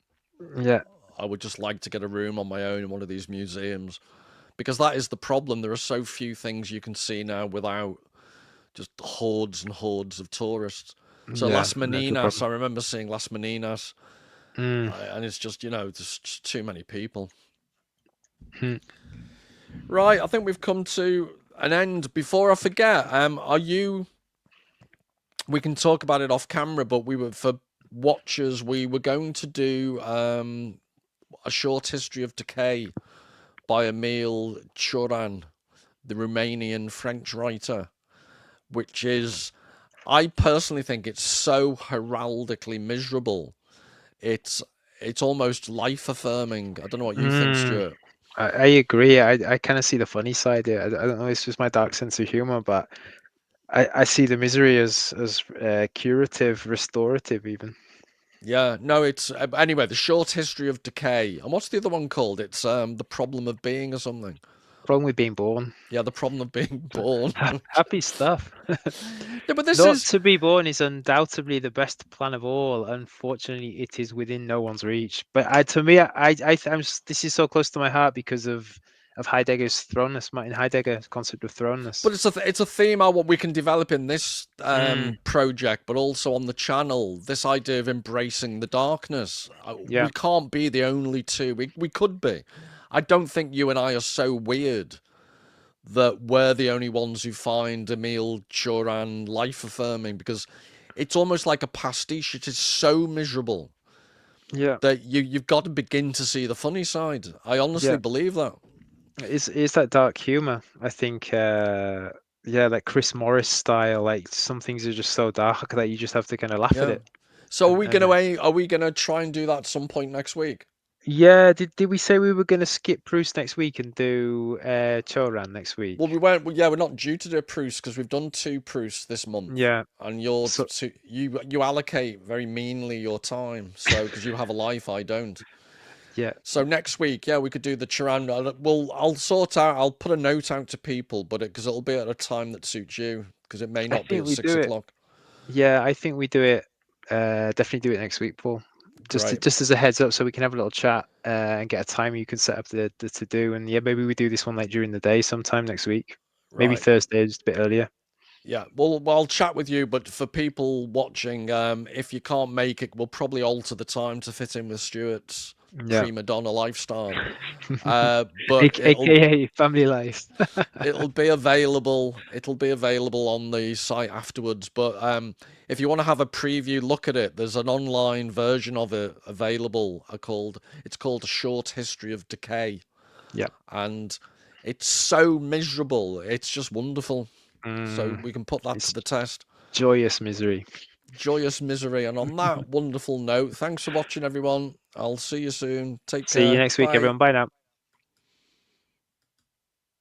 Yeah. I would just like to get a room on my own in one of these museums, because that is the problem. There are so few things you can see now without just hordes and hordes of tourists. So Las Meninas, I remember seeing Las Meninas, and it's just, there's just too many people. Right, I think we've come to an end. Before I forget, we can talk about it off camera, but for watchers, we were going to do a short history of decay by Emile Cioran, the Romanian French writer, which is, I personally think it's so heraldically miserable it's almost life affirming. I don't know what you think, Stuart. I agree. I kind of see the funny side here. I don't know. It's just my dark sense of humor, but I see the misery as curative, restorative, even. Yeah, no, it's anyway, the short history of decay. And what's the other one called? It's the problem of being or something. Problem with being born. Yeah, the problem of being born. Happy stuff. Yeah, but this Not is to be born is undoubtedly the best plan of all. Unfortunately, it is within no one's reach. But to me, this is so close to my heart because of Heidegger's thrownness, Martin Heidegger's concept of thrownness. But it's a theme of what we can develop in this project, but also on the channel. This idea of embracing the darkness. Yeah. We can't be the only two. We could be. I don't think you and I are so weird that we're the only ones who find Emile Cioran life affirming, because it's almost like a pastiche. It is so miserable. Yeah. That you've got to begin to see the funny side. I honestly believe that. Is that dark humor? I think like Chris Morris style, like some things are just so dark that you just have to kind of laugh at it. So are we gonna try and do that at some point next week? Yeah, did we say we were gonna skip Proust next week and do Cioran next week? Well, we won't. Yeah, we're not due to do a Proust because we've done 2 Prousts this month. Yeah, and you allocate very meanly your time, so because you have a life, I don't. Yeah. So next week, we could do the Cioran. I'll sort out. I'll put a note out to people, but because it'll be at a time that suits you, because it may not be at 6 o'clock. Yeah, I think we do it. Definitely do it next week, Paul. Just as a heads up, so we can have a little chat and get a time you can set up the to do. And maybe we do this one like during the day sometime next week. Maybe Thursday, just a bit earlier. Yeah, well, I'll chat with you, but for people watching, if you can't make it, we'll probably alter the time to fit in with Stuart's prima donna lifestyle. But AKA family life. it'll be available. It'll be available on the site afterwards. But if you want to have a preview look at it, there's an online version of it available. It's called A Short History of Decay. Yeah, and it's so miserable. It's just wonderful. So we can put that to the test. Joyous misery. Joyous misery. And on that wonderful note, thanks for watching, everyone. I'll see you soon. Take care. See you next week, everyone. Bye now.